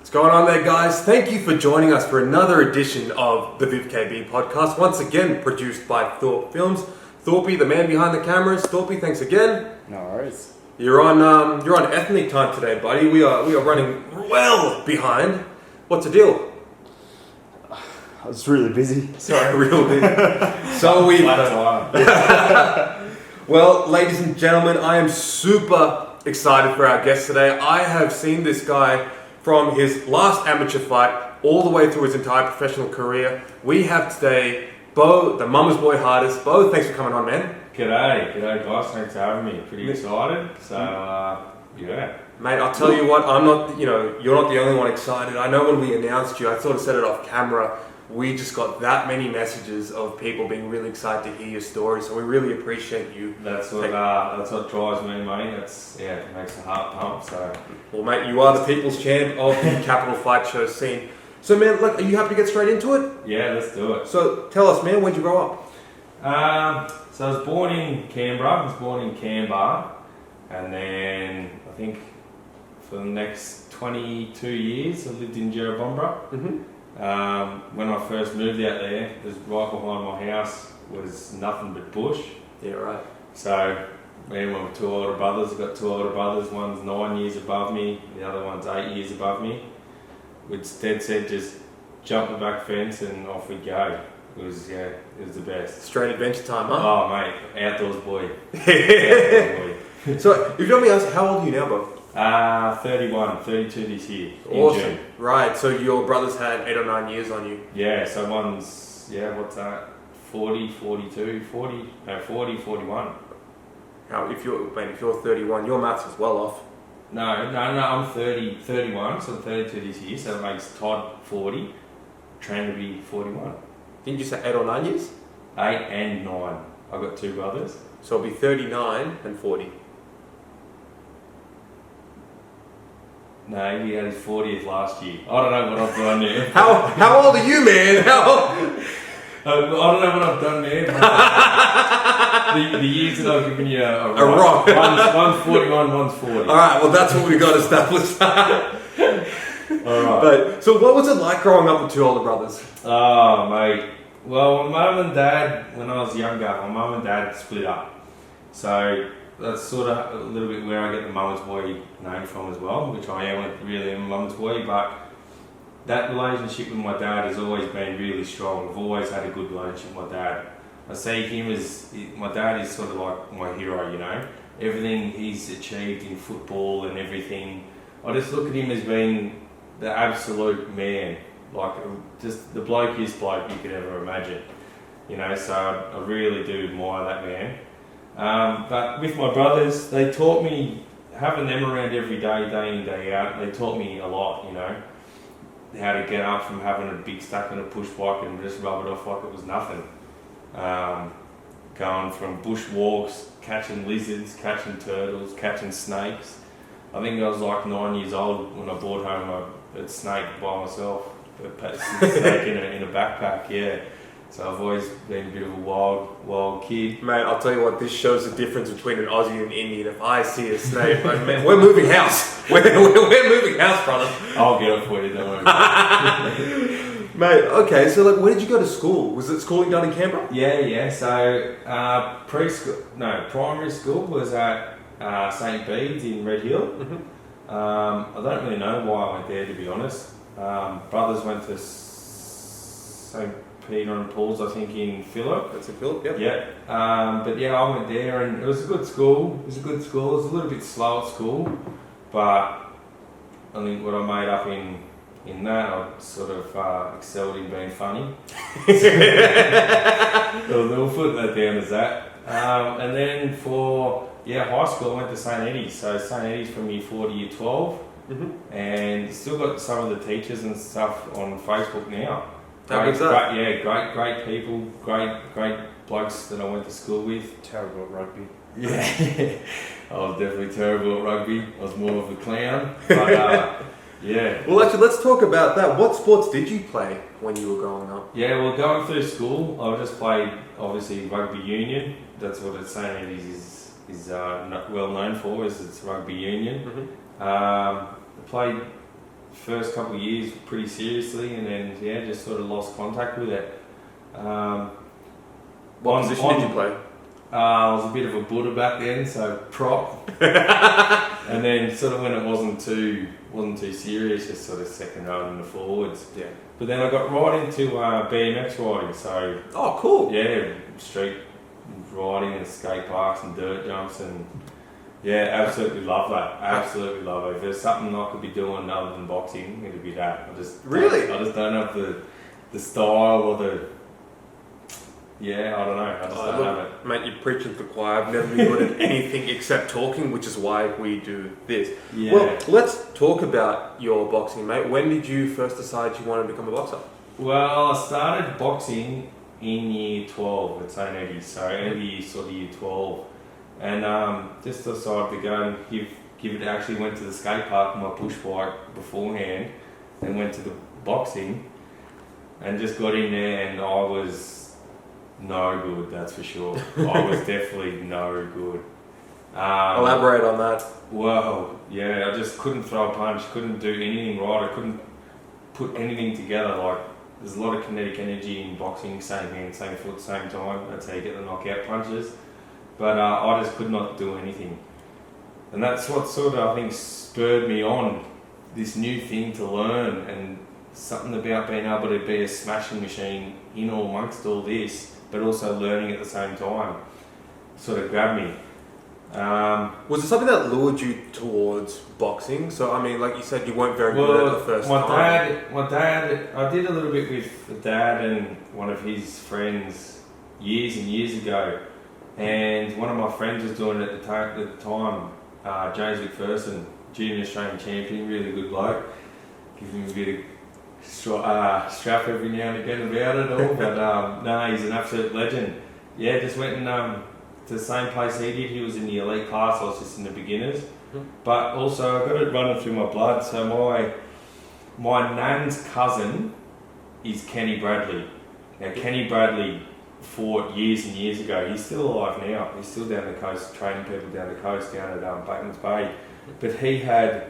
What's going on there, guys? Thank you for joining us for another edition of the VivKB podcast, once again produced by Thorpe Films. Thorpey, the man behind the cameras. Thorpey, thanks again. No worries. You're on ethnic time today, buddy. We are running well behind. What's the deal? I was really busy. Sorry, real busy. So we. Well, ladies and gentlemen, I am super excited for our guest today. I have seen this guy from his last amateur fight all the way through his entire professional career. We have today Beau, the Mummas Boy Hartas. Beau, thanks for coming on, man. G'day guys, thanks for having me. Pretty excited. So, yeah. Mate, I'll tell you what, I'm not, you're not the only one excited. I know when we announced you, I sort of said it off camera, we just got that many messages of people being really excited to hear your story, so we really appreciate you. That's what drives me, mate. It makes the heart pump. So, well, mate, you are the people's champ of the Capital Fight Show scene. So, man, look, are you happy to get straight into it? Yeah, let's do it. So, tell us, man, where'd you grow up? So I was born in Canberra. And then I think for the next 22 years I lived in Jerrabomberra. Mm-hmm. When I first moved out there, just right behind my house was nothing but bush. Yeah, right. So me and my two older brothers, I've got two older brothers, one's 9 years above me, the other one's 8 years above me. We'd dead set just jump the back fence and off we'd go. It was the best. Straight adventure time, huh? Oh mate, outdoors boy. So, if you don't me ask, how old are you now, Beau? 31, 32 this year. Awesome. In June. Right, so your brothers had 8 or 9 years on you. Yeah, so one's, what's that? 40, 42, 40, 41. How, if you're 31, your maths is well off. No, I'm 31, so I'm 32 this year, so it makes Todd 40, Tran to be 41. Didn't you say 8 or 9 years? 8 and 9. I've got two brothers. So it'll be 39 and 40. No, he had his 40th last year. I don't know what I've done there. How old are you, man? I don't know what I've done there. The years that I've given you are wrong. One's 41, one's 40. Alright, well that's what we got established. Alright. But, so what was it like growing up with two older brothers? Oh, mate. Well, my mum and dad, when I was younger, my mum and dad split up. So that's sort of a little bit where I get the Mummas Boy name from as well, which I am really a Mummas Boy, but that relationship with my dad has always been really strong. I've always had a good relationship with my dad. I see him as, my dad is sort of like my hero, Everything he's achieved in football and everything, I just look at him as being the absolute man. Like, just the blokiest bloke you could ever imagine. So I really do admire that man. But with my brothers, they taught me, having them around every day, day in, day out, they taught me a lot, how to get up from having a big stack on a push bike and just rub it off like it was nothing. Going from bush walks, catching lizards, catching turtles, catching snakes. I think I was like 9 years old when I brought home a snake by myself. A snake in a backpack, yeah. So I've always been a bit of a wild kid. Mate, I'll tell you what, this shows the difference between an Aussie and an Indian. If I see a snake, like, man, we're moving house. We're moving house, brother. I'll get it for you, don't worry. Mate, okay, so like, where did you go to school? Was it schooling done in Canberra? Yeah. So primary school was at St. Bede's in Red Hill. Mm-hmm. I don't really know why I went there, to be honest. Brothers went to St. Peter and Paul's, I think, in Phillip. That's in Phillip, yep. Yeah. But yeah, I went there and it was a good school. It was a little bit slow at school, but I think what I made up in that, I sort of excelled in being funny. We'll put that down as that. And then for high school, I went to St. Eddie's. So St. Eddie's from year 4 to year 12. Mm-hmm. And still got some of the teachers and stuff on Facebook now. Great people, great blokes that I went to school with. Terrible at rugby. Yeah, I was definitely terrible at rugby. I was more of a clown. But yeah. Well, actually, let's talk about that. What sports did you play when you were growing up? Yeah, well, going through school, I just played obviously rugby union. That's what it's saying. It is well known for, is it's rugby union. Mm-hmm. I played first couple of years pretty seriously, and then just sort of lost contact with it. What position did you play? I was a bit of a Buddha back then, so prop. And then sort of when it wasn't too serious, just sort of second row in the forwards. Yeah. But then I got right into BMX riding, so Oh, cool. yeah, street riding and skate parks and dirt jumps, and absolutely love that. Absolutely love it. If there's something I could be doing other than boxing, it'd be that. I just don't have the style or the I don't know. I just don't have it. Mate, you're preaching to the choir. I've never been good at anything except talking, which is why we do this. Yeah. Well, let's talk about your boxing, mate. When did you first decide you wanted to become a boxer? Well, I started boxing in year 12 at St. Eddie's, so early sort of year 12. And just decided to go and give it, actually went to the skate park on my push bike beforehand and went to the boxing and just got in there, and I was no good, that's for sure. I was definitely no good. Elaborate on that. Well, I just couldn't throw a punch, couldn't do anything right, I couldn't put anything together. Like, there's a lot of kinetic energy in boxing, same hand, same foot, same time. That's how you get the knockout punches. But I just could not do anything. And that's what sort of, I think, spurred me on this new thing to learn, and something about being able to be a smashing machine in or amongst all this, but also learning at the same time, sort of grabbed me. Was it something that lured you towards boxing? So, I mean, like you said, you weren't very good at the first time. My dad, I did a little bit with dad and one of his friends years and years ago. And one of my friends was doing it at the time, James McPherson, junior Australian champion, really good bloke. Give him a bit of strap every now and again about it all, but he's an absolute legend. Yeah, just went and to the same place he did. He was in the elite class, I was just in the beginners. But also I've got it running through my blood, so my nan's cousin is Kenny Bradley. Now Kenny Bradley fought years and years ago. He's still alive now. He's still down the coast, training people down the coast, down at Batemans Bay. But he had,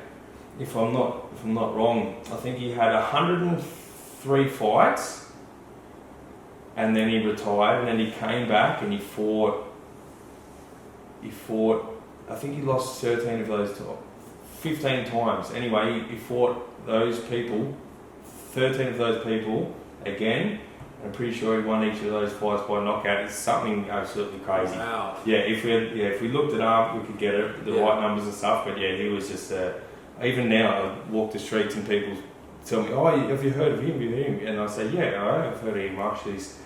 if I'm not wrong, I think he had 103 fights, and then he retired, and then he came back and he fought. I think he lost 13 of those, 15 times. Anyway, he fought those people, 13 of those people again. I'm pretty sure he won each of those fights by knockout. It's something absolutely crazy. Wow. Yeah, if we looked it up, we could get it, the right numbers and stuff. But yeah, he was just. Even now, I walk the streets and people tell me, "Oh, have you heard of him? And I say, "Yeah, I've heard of him. Actually, he's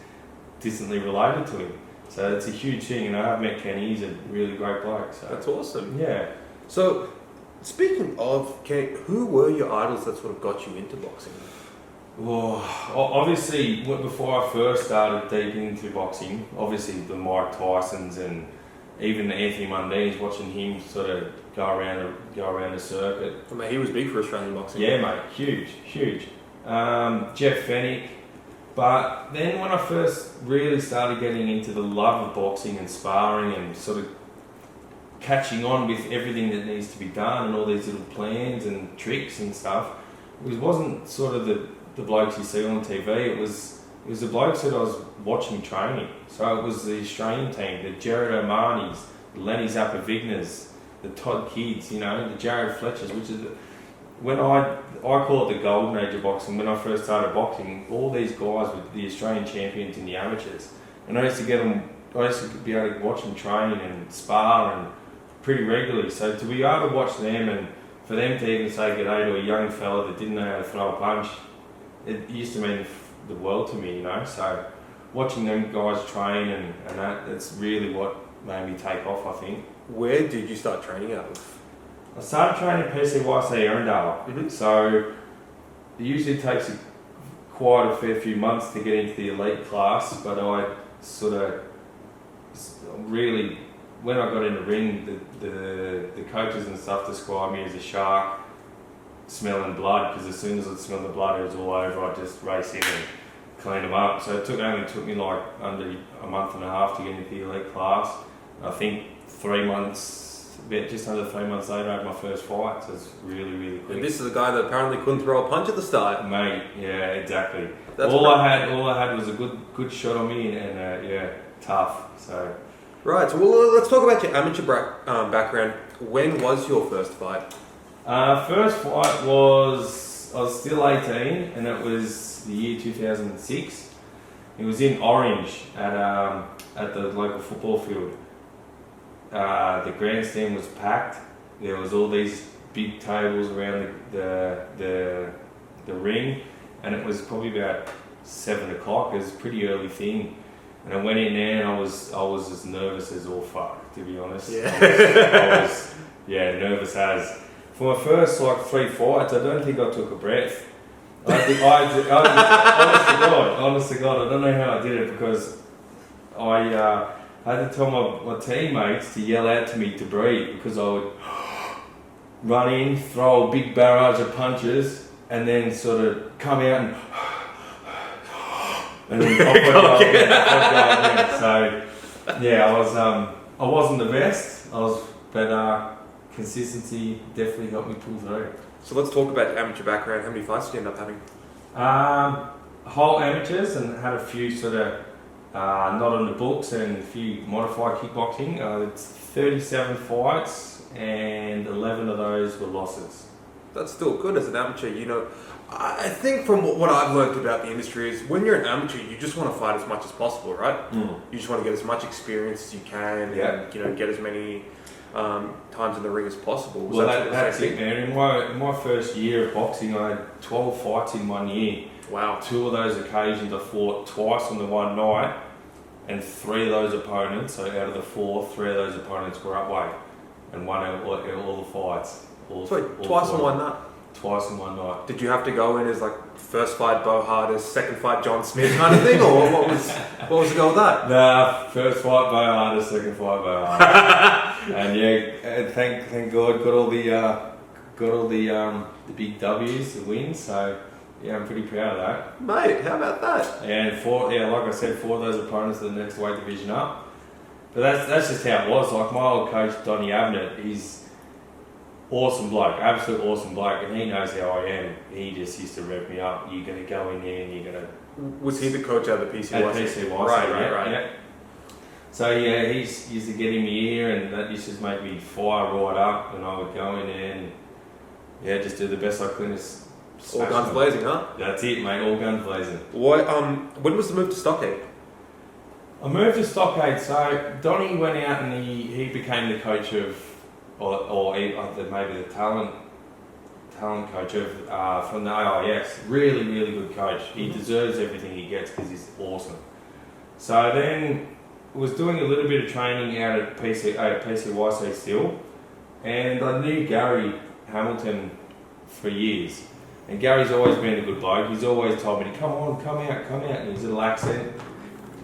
distantly related to him." So it's a huge thing, and I have met Kenny. He's a really great bloke. So That's awesome. yeah. So, speaking of Kenny, who were your idols that sort of got you into boxing? Well, obviously, before I first started deep into boxing, obviously the Mike Tysons and even the Anthony Mundine's, watching him sort of go around the circuit. I mean, he was big for Australian boxing. Yeah, mate, huge. Jeff Fennick. But then when I first really started getting into the love of boxing and sparring and sort of catching on with everything that needs to be done and all these little plans and tricks and stuff, it wasn't sort of the blokes you see on TV. It was the blokes that I was watching training. So it was the Australian team, the Jared O'Mahony's, the Lenny Zappavigners, the Todd Kidds, the Jared Fletchers, which is when I call it the golden age of boxing. When I first started boxing, all these guys were the Australian champions in the amateurs, and I used to be able to watch them train and spar and pretty regularly. So to be able to watch them and for them to even say good day to a young fella that didn't know how to throw a punch, it used to mean the world to me, So watching them guys train and that's really what made me take off, I think. Where did you start training out of? I started training at PCYC Erindale, so it usually takes quite a fair few months to get into the elite class, but I sort of really, when I got in the ring, the coaches and stuff described me as a shark smelling blood, because as soon as I'd smell the blood, it was all over. I'd just race in and clean them up. So it only took me like under a month and a half to get into the elite class. I think 3 months about just under 3 months later, I had my first fight. So it's really, really quick. And this is a guy that apparently couldn't throw a punch at the start. Mate, yeah, exactly. That's all I had was a good shot on me, and yeah, tough. So. Right, so let's talk about your amateur background. When was your first fight? First fight was, I was still 18, and it was the year 2006. It was in Orange at the local football field. The grandstand was packed. There was all these big tables around the ring, and it was probably about 7 o'clock. It was a pretty early thing. And I went in there and I was as nervous as all fuck, to be honest. Yeah. I was nervous as. For my first 3 fights, I don't think I took a breath. Honest to God, I don't know how I did it, because I had to tell my teammates to yell out to me to breathe, because I would run in, throw a big barrage of punches, and then sort of come out and then off I go again. So yeah, I wasn't the best. But consistency definitely helped me pull through. So let's talk about your amateur background. How many fights did you end up having? Whole amateurs, and had a few sort of not on the books, and a few modified kickboxing. It's 37 fights, and 11 of those were losses. That's still good as an amateur. You know, I think from what I've learned about the industry is when you're an amateur, you just want to fight as much as possible, right? Mm. You just want to get as much experience as you can, and get as many times in the ring as possible. Well, that's it, man. In my first year of boxing, I had 12 fights in 1 year. Wow. 2 of those occasions I fought twice on the one night, and 3 of those opponents, so out of the 4, 3 of those opponents were up weight, and won all the fights. Twice on one night? Twice in one night. Did you have to go in as first fight Beau Hartas, second fight John Smith kind of thing, or what was the goal with that? Nah, first fight Beau Hartas, second fight Beau Hartas. And yeah, thank God got all the big W's, the wins. So yeah, I'm pretty proud of that. Mate, how about that? And like I said, 4 of those opponents are the next weight division up. But that's just how it was. Like my old coach Donny Abnett, he's awesome bloke, absolute awesome bloke, and he knows how I am. He just used to rev me up. You're gonna go in there and you're gonna. Was he the coach at the PCYC? At PCYC, right. Yeah. So yeah, he used to get in my ear, and that used to make me fire right up, and I would go in there and just do the best I could. All guns blazing, huh? That's it, mate. All guns blazing. When was the move to Stockade? I moved to Stockade. So Donny went out and he became the coach of. Or maybe the talent coach from the AIS. Really, really good coach. He deserves everything he gets because he's awesome. So then was doing a little bit of training out at PCYC still, and I knew Gary Hamilton for years. And Gary's always been a good bloke. He's always told me to come out in his little accent.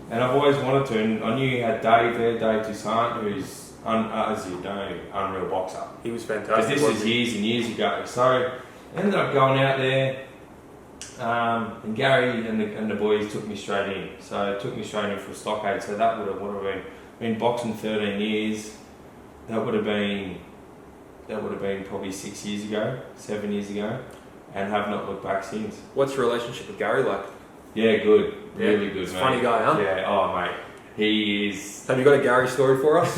And I've always wanted to, and I knew he had Dave there, Dave Toussaint, who's as you know, unreal boxer. He was fantastic. Because this was years and years ago. So I ended up going out there, and Gary and the boys took me straight in. So it took me straight in from Stockade. So that would have been boxing 13 years. That would have been probably 6 years ago, 7 years ago, and have not looked back since. What's your relationship with Gary like? Yeah, good. Really good, mate. Funny guy, huh? Yeah, oh mate. He is. Have you got a Gary story for us?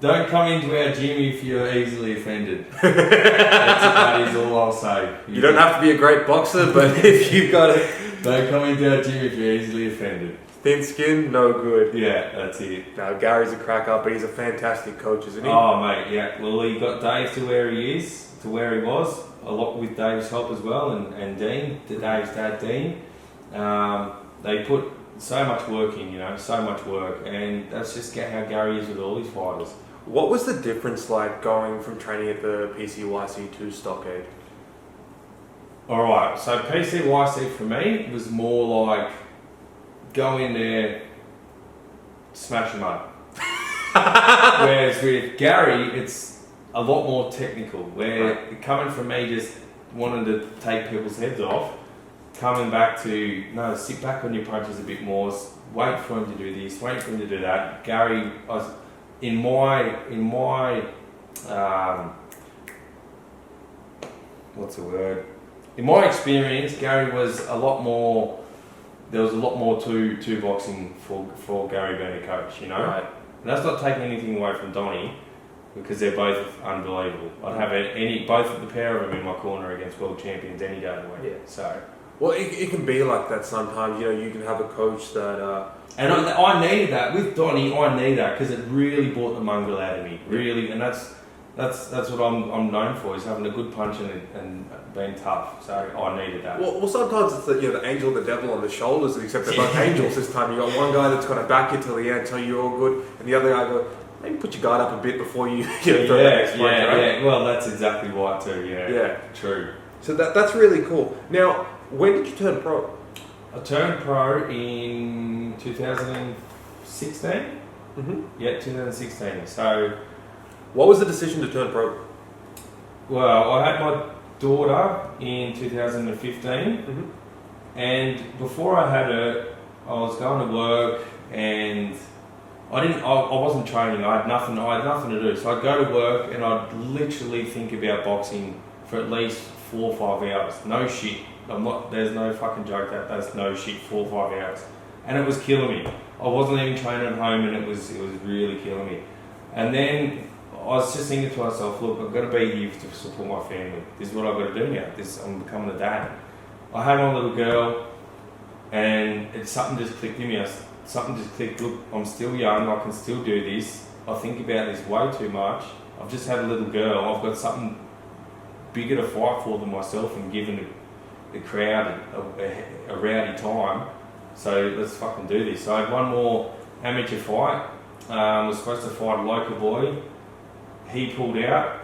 Don't come into our gym if you're easily offended. That is all I'll say. You don't have to be a great boxer, but if you've got it. Don't come into our gym if you're easily offended. Thin skin, no good. Yeah, that's it. No, Gary's a crack up, but he's a fantastic coach, isn't he? Oh mate, yeah. Well, he got Dave to where he is, to where he was. A lot with Dave's help as well, and Dean, Dave's dad Dean. They put so much work in, so much work, and that's just how Gary is with all his fighters. What was the difference like going from training at the PCYC to Stockade? Alright, so PCYC for me was more like go in there, smash them up. Whereas with Gary, it's a lot more technical, where coming from me just wanting to take people's heads off, coming back to, no, sit back on your punches a bit more, wait for him to do this, wait for him to do that. Gary, in my what's the word? In my experience, Gary was a lot more. There was a lot more to boxing for Gary being a coach, you know. Right. And that's not taking anything away from Donnie, because they're both unbelievable. I'd have both of the pair of them in my corner against world champions any day of the week. Yeah. So. Well, it can be like that sometimes. You know, you can have a coach that. And I needed that with Donnie. I needed that because it really brought the mongrel out of me. Really, and that's what I'm known for, is having a good punch and being tough. So I needed that. Well, sometimes it's the angel and the devil on the shoulders, except they're both angels this time. You got one guy that's going to back you till the end, tell you you're all good, and the other guy go, maybe put your guard up a bit before you throw that next punch, right? Yeah. Well, that's exactly right too. Yeah. Yeah. True. So that's really cool. Now, when did you turn pro? I turned pro in 2016. Mm-hmm. Yeah, 2016. So, what was the decision to turn pro? well, I had my daughter in 2015, Mm-hmm. and before I had her, I was going to work, and I wasn't training. I had nothing to do. So I'd go to work, and I'd literally think about boxing for at least 4 or 5 hours. No shit. There's no fucking joke that's no shit, 4 or 5 hours. And it was killing me. I wasn't even training at home, and it was really killing me. And then I was just thinking to myself, look, I've got to be here to support my family. This is what I've got to do now. I'm becoming a dad. I had my little girl, and something just clicked in me. Something just clicked, look, I'm still young, I can still do this. I think about this way too much. I've just had a little girl, I've got something bigger to fight for than myself, and giving the crowd a rowdy time. So let's fucking do this. So I had one more amateur fight. Was supposed to fight a local boy. He pulled out,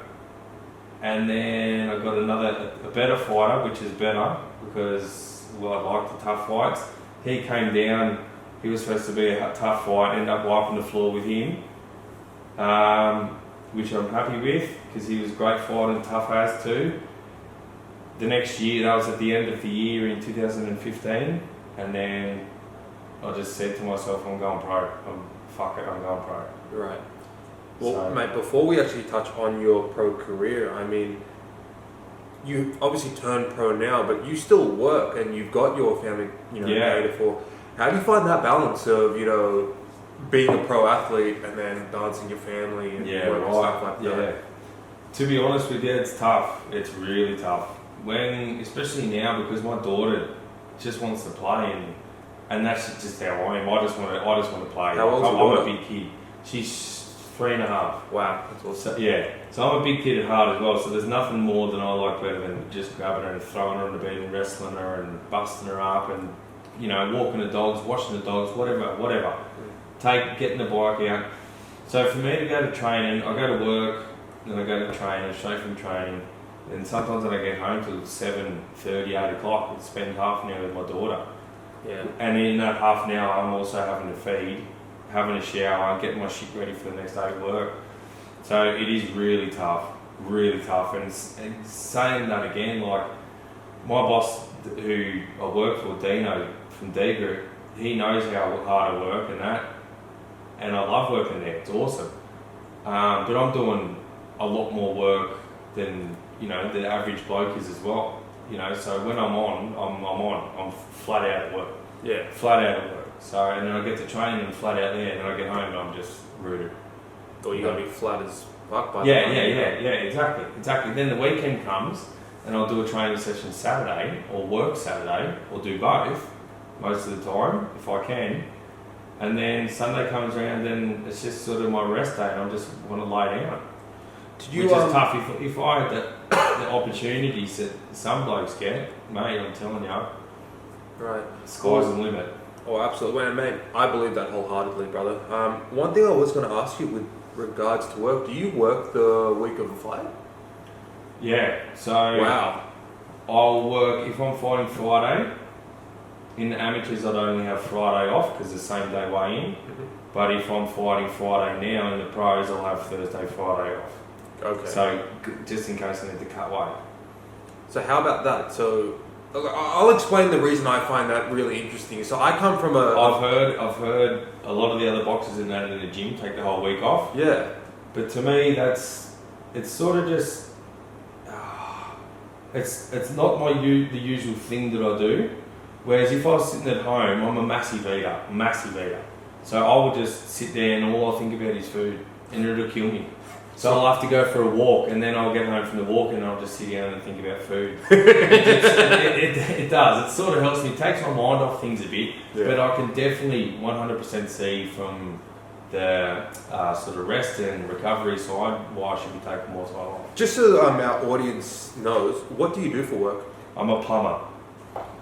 and then I got a better fighter, which is better because, well, I like the tough fights. He came down. He was supposed to be a tough fight. Ended up wiping the floor with him, which I'm happy with because he was a great fighter and tough as too. The next year, that was at the end of the year in 2015, and then I just said to myself, I'm going pro. I'm going pro. Right. Well, So- mate, before we actually touch on your pro career, I mean, you obviously turned pro now, but you still work and you've got your family, Yeah. catered for. How do you find that balance of, being a pro athlete and then balancing your family and work and stuff like that? Yeah. To be honest with you, it's tough. It's really tough. Especially now, because my daughter just wants to play, and that's just how I am. I just want to play. How old's your I'm daughter? a big kid. She's 3.5. Wow, that's awesome. So, yeah. So I'm a big kid at heart as well. So there's nothing more than I like better than just grabbing her and throwing her on the bed and wrestling her and busting her up and walking the dogs, washing the dogs, whatever. Getting the bike out. So for me to go to training, I go to work, then I go to training, straight from training. And sometimes when I get home till 7:30, 8 o'clock, I spend half an hour with my daughter. Yeah. And in that half an hour, I'm also having to feed, having a shower, and getting my shit ready for the next day at work. So it is really tough. And saying that again, like my boss who I work for, Dino from D Group, he knows how hard I work and I love working there. It's awesome. But I'm doing a lot more work than the average bloke is as well. So when I'm on. I'm flat out at work. Yeah. Flat out at work. So and then I get to training and flat out there, and then I get home and I'm just rooted. Or you gotta be flat as fuck by Yeah, exactly. Then the weekend comes, and I'll do a training session Saturday, or work Saturday, or do both most of the time if I can. And then Sunday comes around, and it's just sort of my rest day, and I just want to lay down. Which is tough. If I had the opportunities that some blokes get, mate, I'm telling you, Right. sky's the limit. Oh, absolutely. Well, mate, I believe that wholeheartedly, brother. One thing I was going to ask you with regards to work, do you work the week of a fight? Yeah. So Wow. I'll work if I'm fighting Friday. In the amateurs, I'd only have Friday off because it's the same day weigh in. But if I'm fighting Friday now in the pros, I'll have Thursday, Friday off. Okay. So just in case I need to cut weight. So how about that? So I'll explain the reason I find that really interesting. So I come from a... I've heard a lot of the other boxers in the gym take the whole week off. Yeah. But to me, it's sort of just... It's not the usual thing that I do. Whereas if I was sitting at home, I'm a massive eater. So I would just sit there and all I think about is food, and it'll kill me. So I'll have to go for a walk, and then I'll get home from the walk and I'll just sit down and think about food. It does. It sort of helps me. It takes my mind off things a bit, but I can definitely 100% see from the sort of rest and recovery side why I should be taking more time off. Just so our audience knows, what do you do for work? I'm a plumber.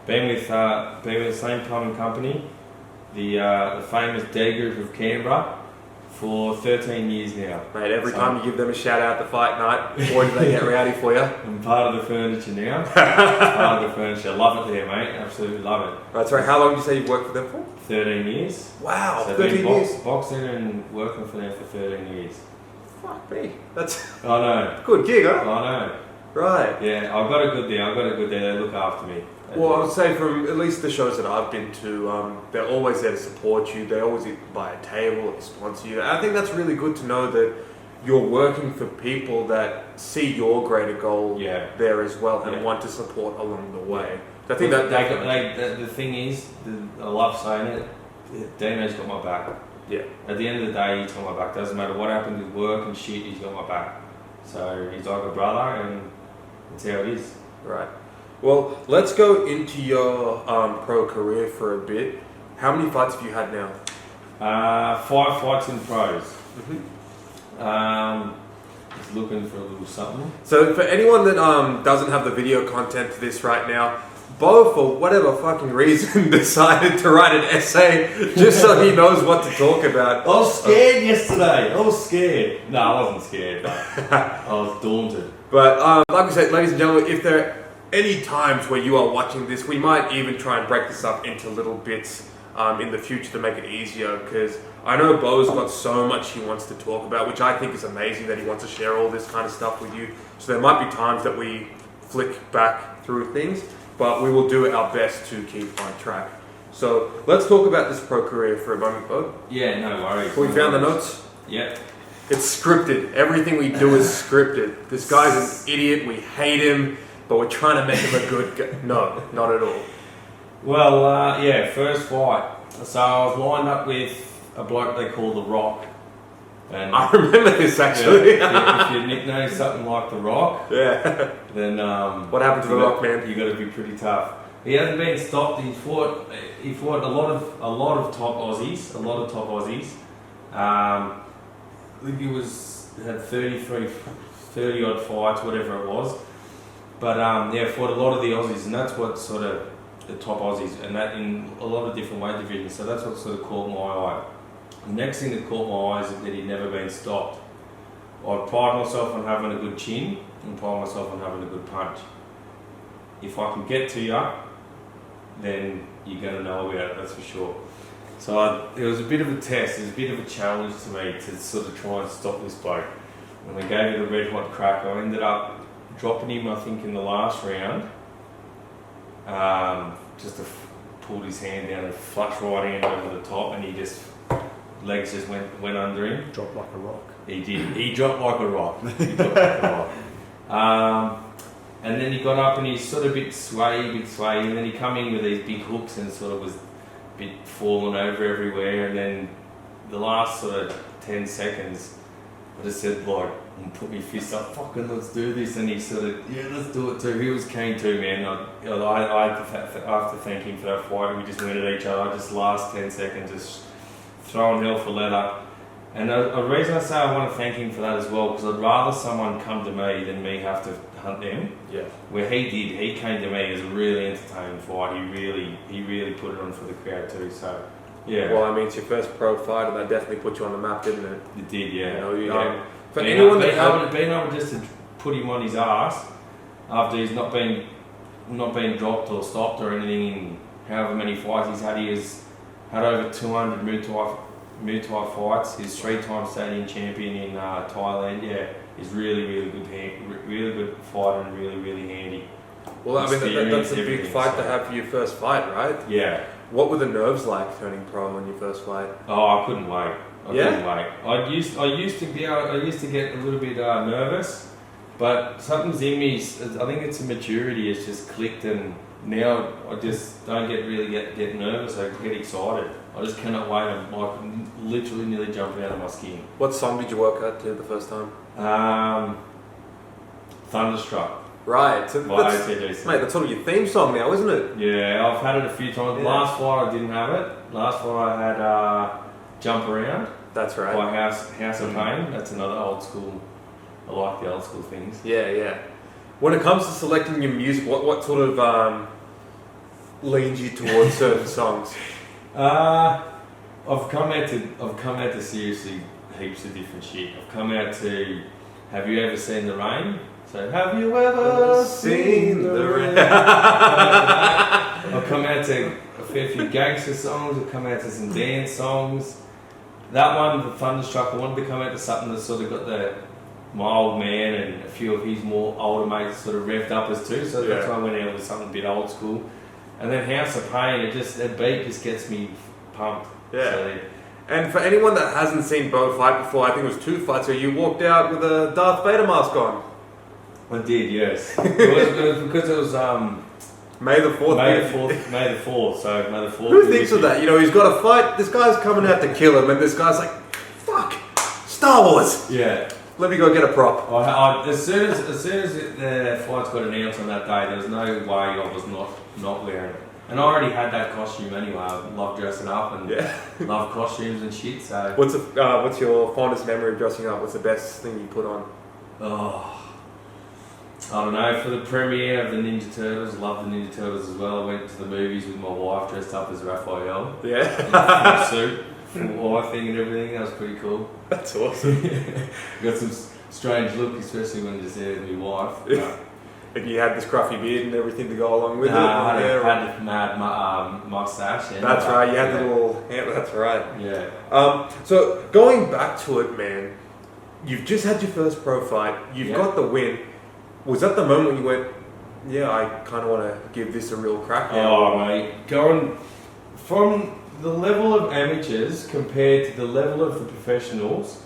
Been with the same plumbing company, the famous D Group of Canberra, for 13 years now. Mate, every time you give them a shout out at the fight night, boy, do they get rowdy for you. I'm part of the furniture now. Part of the furniture. Love it there, mate. Absolutely love it. Right, sorry, how long did you say you've worked for them for? 13 years. Wow, So 13 years. Boxing and working for them for 13 years. Fuck me. That's I know. good gig, huh? I know. Right. Yeah, I've got a good there. They look after me. Well, I would say from at least the shows that I've been to, they're always there to support you. They always buy a table, they sponsor you. I think that's really good to know that you're working for people that see your greater goal there as well and want to support along the way. I think the thing is, I love saying it, Dino's got my back. Yeah. At the end of the day, he's got my back. Doesn't matter what happens with work and shit, he's got my back. So he's like a brother, and that's how it is. Right. Well, let's go into your pro career for a bit. How many fights have you had now? 5 fights in pros. Mm-hmm. Just looking for a little something. So for anyone that doesn't have the video content to this right now, Beau, for whatever fucking reason, decided to write an essay just so he knows what to talk about. I was scared yesterday. I was scared. No, I wasn't scared. I was daunted. But like I said, ladies and gentlemen, if there are any times where you are watching this, we might even try and break this up into little bits in the future to make it easier, because I know Beau's got so much he wants to talk about, which I think is amazing that he wants to share all this kind of stuff with you. So there might be times that we flick back through things, but we will do our best to keep on track. So let's talk about this pro career for a moment, Beau. Yeah, no worries. We found the notes? Yeah. It's scripted. Everything we do is scripted. This guy's an idiot. We hate him, but we're trying to make him a good guy. No, not at all. Well, first fight. So I was lined up with a bloke they call The Rock. And I remember this actually. If your nickname's something like The Rock, then what happened to The Rock, man? You got to be pretty tough. He hasn't been stopped. He fought a lot of top Aussies. I think he had 30 odd fights, whatever it was. But fought a lot of the Aussies, and that's what sort of the top Aussies, and that in a lot of different weight divisions. So that's what sort of caught my eye. The next thing that caught my eye is that he'd never been stopped. I pride myself on having a good chin and pride myself on having a good punch. If I can get to you, then you're going to know about it, that's for sure. So it was a bit of a test, it was a bit of a challenge to me to sort of try and stop this bloke. When I gave it a red hot crack, I ended up dropping him, I think, in the last round. Just to pulled his hand down and flushed right in over the top, and legs just went under him. Dropped like a rock. He did. He dropped like a rock. And then he got up and he's sort of a bit sway, and then he come in with these big hooks and sort of was a bit falling over everywhere. And then the last sort of 10 seconds, I just said, like, and put my fist up, fucking let's do this. And he sort of, let's do it too. He was keen too, man. I have to thank him for that fight. We just went at each other. Just last 10 seconds, just throwing hell for leather. And the reason I say I want to thank him for that as well, because I'd rather someone come to me than me have to hunt them. Yeah. Where he came to me as a really entertaining fight. He really put it on for the crowd too. So yeah. Well, I mean, it's your first pro fight, and that definitely put you on the map, didn't it? It did, yeah. You know, for being anyone being able just to put him on his ass after he's not been dropped or stopped or anything in however many fights he's had. He has had over 200 Muay Thai fights. He's 3-time stadium champion in Thailand. Yeah, he's really good fighter and really handy. Well, I mean, that's a big Experience, fight to so- have for your first fight, right? Yeah. What were the nerves like turning pro in your first fight? Oh, I couldn't wait. I Yeah? couldn't wait. I used to get a little bit nervous, but something's in me. I think it's a maturity. It's just clicked, and now I just don't really get nervous. I get excited. I just cannot wait. I'm like literally nearly jumping out of my skin. What song did you work out to the first time? Thunderstruck. Right. So By that's, ACDC. mate, that's sort of your theme song now, isn't it? Yeah, I've had it a few times. Yeah. Last fight I didn't have it. Last fight I had Jump Around That's right. by House of Pain. That's another old school. I like the old school things. Yeah. When it comes to selecting your music, what sort of leans you towards certain songs? I've come out to seriously heaps of different shit. I've come out to Have You Ever Seen the Rain? So have you ever seen the rain? I've come out to a fair few gangster songs. I've come out to some dance songs. That one, the Thunderstruck, I wanted to come out to something that sort of got my old man and a few of his more older mates sort of revved up as too. So that's why I went out with something a bit old school. And then House of Pain, that beat just gets me pumped. Yeah. So, And for anyone that hasn't seen Beau fight before, I think it was 2 fights where you walked out with a Darth Vader mask on. I did, yes. it was because it was May the 4th. May the 4th. So May the 4th. Who thinks of that? You know, he's got a fight, this guy's coming out to kill him, and this guy's like, fuck, Star Wars. Yeah. Let me go get a prop. As soon as the fights got announced on that day, there was no way I was not wearing it. And I already had that costume anyway. I love dressing up and love costumes and shit. So What's your fondest memory of dressing up? What's the best thing you put on? Oh, I don't know. For the premiere of the Ninja Turtles, love the Ninja Turtles as well. I went to the movies with my wife dressed up as Raphael. Yeah. Full suit, full eye thing and everything. That was pretty cool. That's awesome. Got some strange look, especially when you're there with my wife. And you had the scruffy beard and everything to go along with it. I had a mad mustache. Yeah, That's right. You had the little. Yeah, that's right. Yeah. So going back to it, man, you've just had your first pro fight. You've got the win. Was that the moment you went, yeah, I kind of want to give this a real crack now? Oh, mate. Going from the level of amateurs compared to the level of the professionals,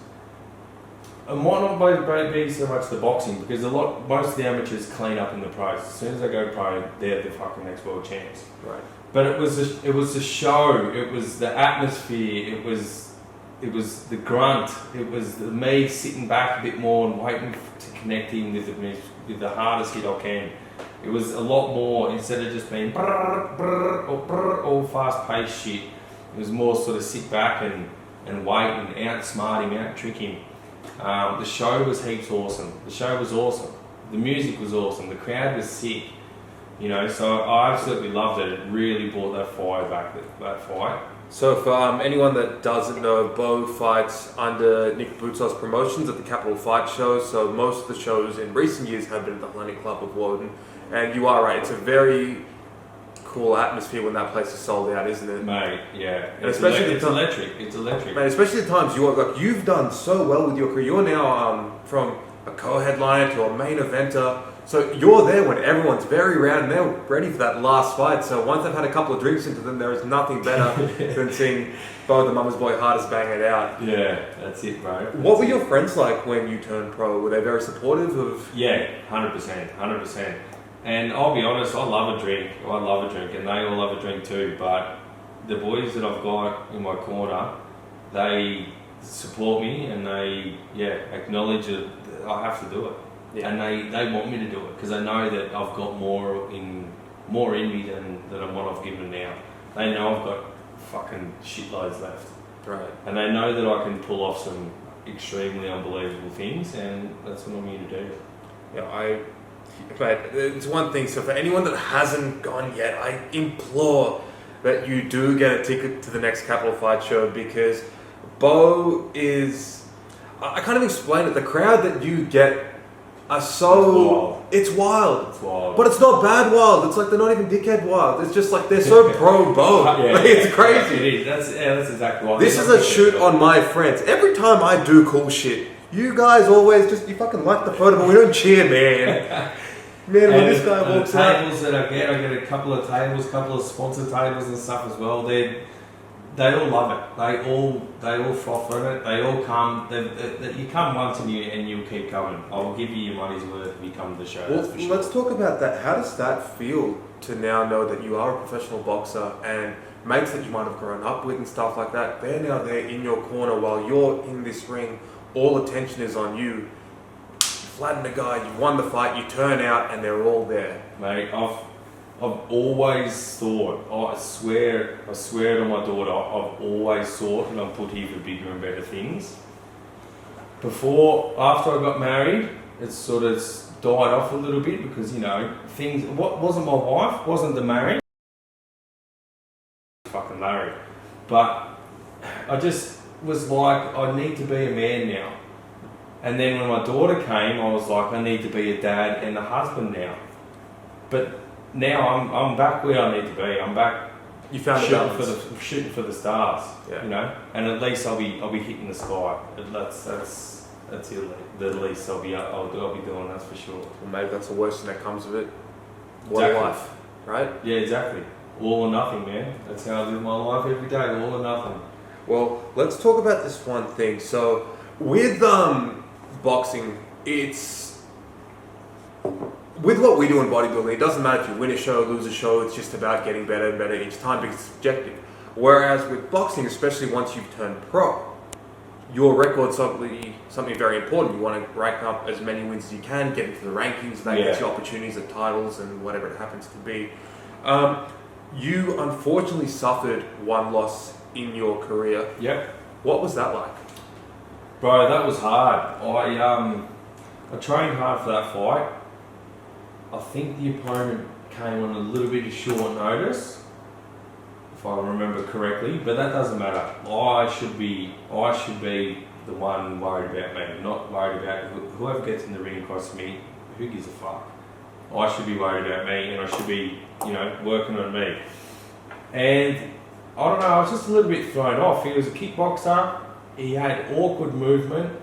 it might not be so much the boxing, because most of the amateurs clean up in the pros. As soon as they go pro, they're the fucking next world champs. Right. But it was the show. It was the atmosphere. It was the grunt. It was me sitting back a bit more and waiting to connect in with the hardest hit I can. It was a lot more, instead of just being brrr, brrr, or brrr, all fast paced shit. It was more sort of sit back and wait and outsmart him, out trick him. The show was heaps awesome. The show was awesome. The music was awesome. The crowd was sick. You know, so I absolutely loved it. It really brought that fire back, that fight. So for anyone that doesn't know, Beau fights under Nick Bootsov's promotions at the Capital Fight shows. So most of the shows in recent years have been at the Hellenic Club of Woden. And you are right, it's a very cool atmosphere when that place is sold out, isn't it? Mate, yeah. And especially it's electric. It's electric. Mate, especially the times you've done so well with your career. You're now from a co-headliner to a main eventer. So you're there when everyone's very round and they're ready for that last fight. So once they've had a couple of drinks into them, there is nothing better than seeing both the Mummas Boy Hartas bang it out. Yeah, that's it, bro. What were your friends like when you turned pro? Were they very supportive of? Yeah, 100%. And I'll be honest, I love a drink, and they all love a drink too. But the boys that I've got in my corner, they support me and they acknowledge that I have to do it. Yeah. And they want me to do it because they know that I've got more in me than what I've given now. They know I've got fucking shitloads left. Right. And they know that I can pull off some extremely unbelievable things, and that's what I'm here to do. Yeah, But it's one thing, so for anyone that hasn't gone yet, I implore that you do get a ticket to the next Capital Fight show, because Beau is, I can't even explain it, the crowd that you get are so, it's wild. But it's not bad wild, it's like they're not even dickhead wild, it's just like they're so pro Beau. It's crazy. It is. That's exactly what. This is a shoot on my friends. Every time I do cool shit, you guys always you fucking like the photo, but we don't cheer, man. Man, when And this guy the walks out, tables that I get a couple of tables, couple of sponsor tables and stuff as well. They all love it. They all froth on it. They all come. You come once and you'll keep coming. I'll give you your money's worth if you come to the show. well, That's for sure. let's talk about that. How does that feel to now know that you are a professional boxer and mates that you might have grown up with and stuff like that, they're now there in your corner while you're in this ring, all attention is on you. You flatten the guy, you won the fight, you turn out and they're all there. Mate, I've always thought, I swear to my daughter, I've always thought that I'm put here for bigger and better things. After I got married, it sort of died off a little bit because, what wasn't my wife, wasn't the marriage. Fucking married. But I just was like, I need to be a man now. And then when my daughter came, I was like, I need to be a dad and a husband now. But now I'm back where I need to be. I'm back. You found shooting for the stars. Yeah. And at least I'll be hitting the sky. That's the least I'll be doing. That's for sure. Well, maybe that's the worst thing that comes of it. What Exactly. life, right? Yeah, exactly. All or nothing, man. That's how I live my life every day. All or nothing. Well, let's talk about this one thing. So, with boxing, it's with what we do in bodybuilding. It doesn't matter if you win a show, lose a show. It's just about getting better and better each time because it's subjective. Whereas with boxing, especially once you've turned pro, your record's something very important. You want to rank up as many wins as you can, get into the rankings, that gets you opportunities at titles and whatever it happens to be. You unfortunately suffered one loss in your career. Yep. What was that like? Bro, that was hard. I trained hard for that fight. I think the opponent came on a little bit of short notice, if I remember correctly, but that doesn't matter. I should be the one worried about me, not worried about whoever gets in the ring across me. Who gives a fuck? I should be worried about me, and I should be, working on me. And I don't know, I was just a little bit thrown off. He was a kickboxer. He had awkward movement.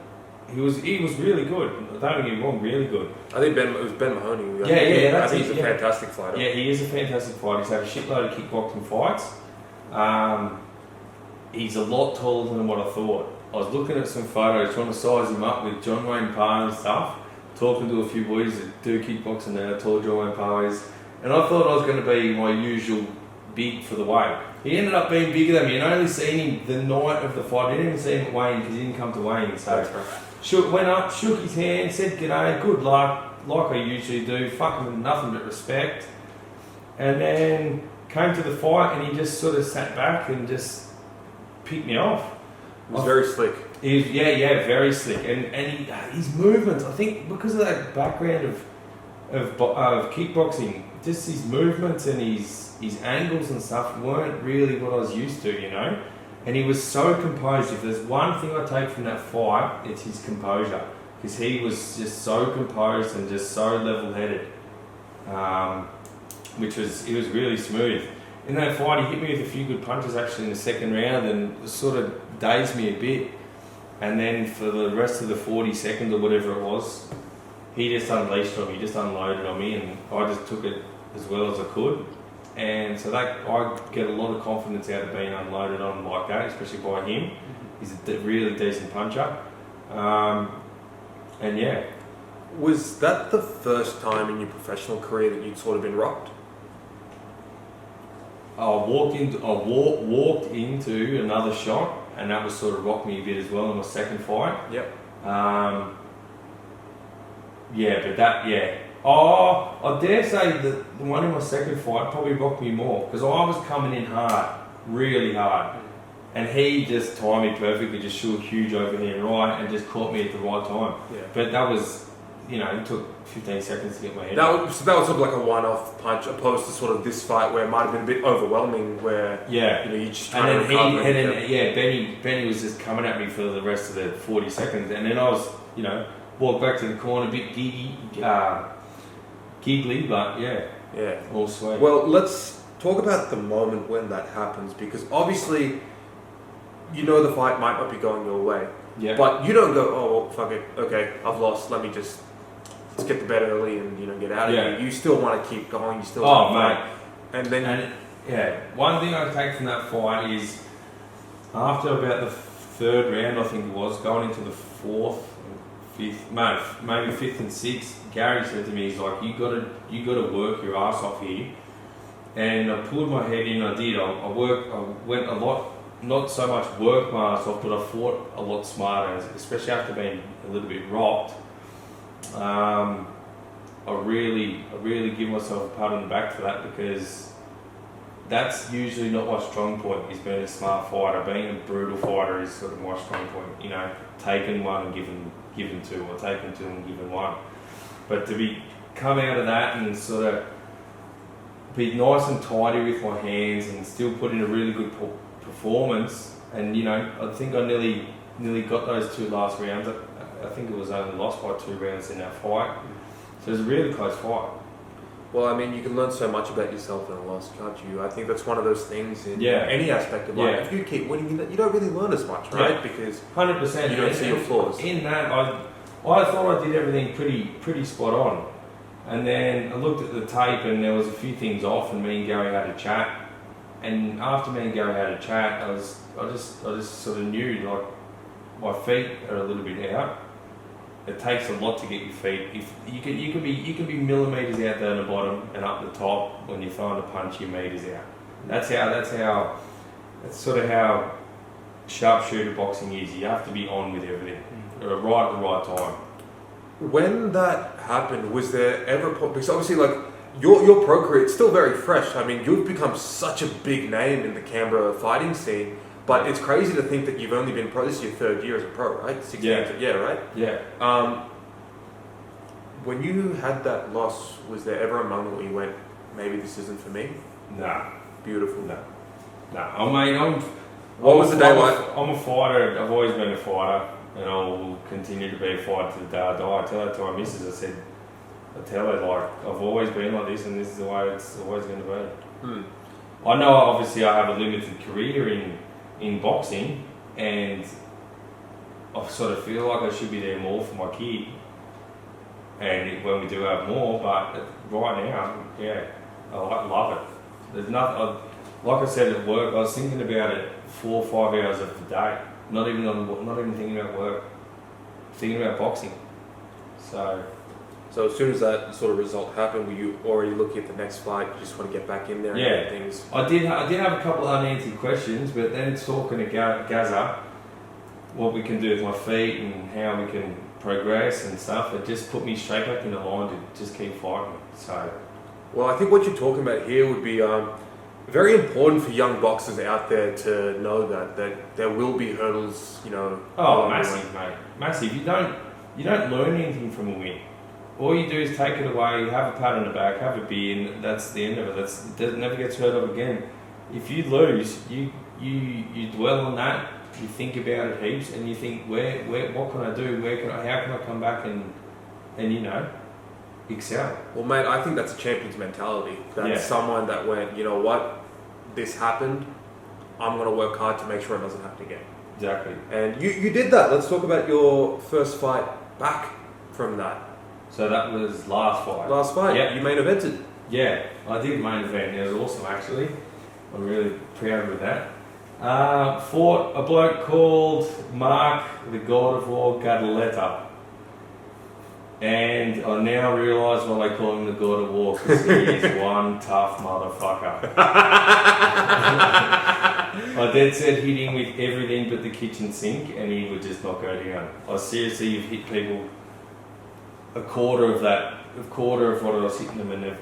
He was really good. Don't get me wrong, really good. I think it was Ben Mahoney. Yeah, I think he's a fantastic fighter. Yeah, he is a fantastic fighter. He's had a shitload of kickboxing fights. He's a lot taller than what I thought. I was looking at some photos, trying to size him up with John Wayne Parr and stuff, talking to a few boys that do kickboxing now, tall John Wayne Parr is, and I thought I was going to be my usual big for the weight. He ended up being bigger than me, and I only seen him the night of the fight. I didn't even see him at Wayne because he didn't come to Wayne. So went up, shook his hand, said g'day, good luck, like I usually do, fucking nothing but respect. And then came to the fight and he just sort of sat back and just picked me off. He was very slick. He was, very slick. And his movements, I think because of that background of kickboxing, just his movements and his angles and stuff weren't really what I was used to, And he was so composed. If there's one thing I take from that fight, it's his composure. Because he was just so composed and just so level-headed. It was really smooth. In that fight, he hit me with a few good punches actually in the second round and sort of dazed me a bit. And then for the rest of the 40 seconds or whatever it was, he just unleashed on me, just unloaded on me, and I just took it as well as I could. And so I get a lot of confidence out of being unloaded on like that, especially by him. He's a really decent puncher. And yeah. Was that the first time in your professional career that you'd sort of been rocked? I walked into another shot, and that was sort of rocked me a bit as well in my second fight. Yep. I dare say that the one in my second fight probably rocked me more because I was coming in hard, really hard, and he just timed me perfectly, just shoot huge overhand right and just caught me at the right time. Yeah. But that was, it took 15 seconds to get my head. That was sort of like a one-off punch, opposed to sort of this fight where it might have been a bit overwhelming, where you just trying to recover. Benny was just coming at me for the rest of the 40 seconds, and then I was, walked back to the corner, a bit giggly, but yeah, all sweet. Well, let's talk about the moment when that happens, because obviously, the fight might not be going your way. Yeah. But you don't go, oh, well, fuck it, okay, I've lost, let me just let's get to bed early and get out of Yeah. here. You still want to keep going. You still Oh, want to mate. fight. And then One thing I take from that fight is after about the third round, I think it was, going into the fourth, fifth, maybe fifth and sixth, Gary said to me, he's like, you got to work your ass off here. And I pulled my head in. I did. I went a lot. Not so much work my ass off, but I fought a lot smarter, especially after being a little bit rocked. I really give myself a pat on the back for that, because that's usually not my strong point, is being a smart fighter. Being a brutal fighter is sort of my strong point. Taking one and given two, or taking two and given one. But to come out of that and sort of be nice and tidy with my hands and still put in a really good performance, and I think I nearly got those two last rounds. I think it was only lost by 2 rounds in that fight, so it was a really close fight. Well, I mean, you can learn so much about yourself in a loss, can't you? I think that's one of those things in Yeah. any aspect of life. Yeah. If you keep winning, you don't really learn as much, right? Yeah. Because 100%. you don't see your flaws. In that, I thought I did everything pretty spot on, and then I looked at the tape and there was a few things off, and me and Gary had a chat. And after me and Gary had a chat, I just sort of knew, like, my feet are a little bit out. It takes a lot to get your feet. If you can be millimeters out there on the bottom and up the top when you're throwing a punch, your meters out. That's sort of how sharpshooter boxing is. You have to be on with everything, right at the right time. When that happened, was there ever because obviously, like, your pro career, it's still very fresh. I mean, you've become such a big name in the Canberra fighting scene, but it's crazy to think that you've only been pro. This is your 3rd year as a pro, right? 6 Yeah. years, yeah, right? Yeah. When you had that loss, was there ever a moment where you went, maybe this isn't for me? Nah. Beautiful. No. I mean, What was the day like? I'm a fighter. I've always been a fighter, and I will continue to be a fighter to the day I die. I tell that to my missus. I tell her, like, I've always been like this, and this is the way it's always going to be. I know, obviously, I have a limited career in boxing, and I sort of feel like I should be there more for my kid, and when we do have more, but right now, yeah, I love it. There's nothing, like I said at work, I was thinking about it 4 or 5 hours of the day, not even thinking about work, thinking about boxing. So as soon as that sort of result happened, were you already looking at the next fight? You just want to get back in there and Yeah. get things? I did have a couple of unanswered questions, but then talking to Gaza, what we can do with my feet and how we can progress and stuff, it just put me straight back in the line to just keep fighting. So, Well, I think what you're talking about here would be very important for young boxers out there to know that there will be hurdles, massive, mate, massive. You don't learn anything from a win. All you do is take it away, have a pat on the back, have a beer, and that's the end of it. That never gets heard of again. If you lose, you dwell on that. You think about it heaps, and you think, what can I do? How can I come back and excel? Well, mate, I think that's a champion's mentality. That's Yeah. someone that went, you know what, this happened. I'm going to work hard to make sure it doesn't happen again. Exactly. And you did that. Let's talk about your first fight back from that. So that was last fight. Last fight, Yep. you main evented. Yeah, I did main event. It was awesome, actually. I'm really proud with that. Fought a bloke called Mark, the God of War, Gadaletta. And I now realise why they call him the God of War, because he is one tough motherfucker. I dead set hit him with everything but the kitchen sink, and he would just not go down. I seriously have hit people a quarter of what I was hitting them, and they've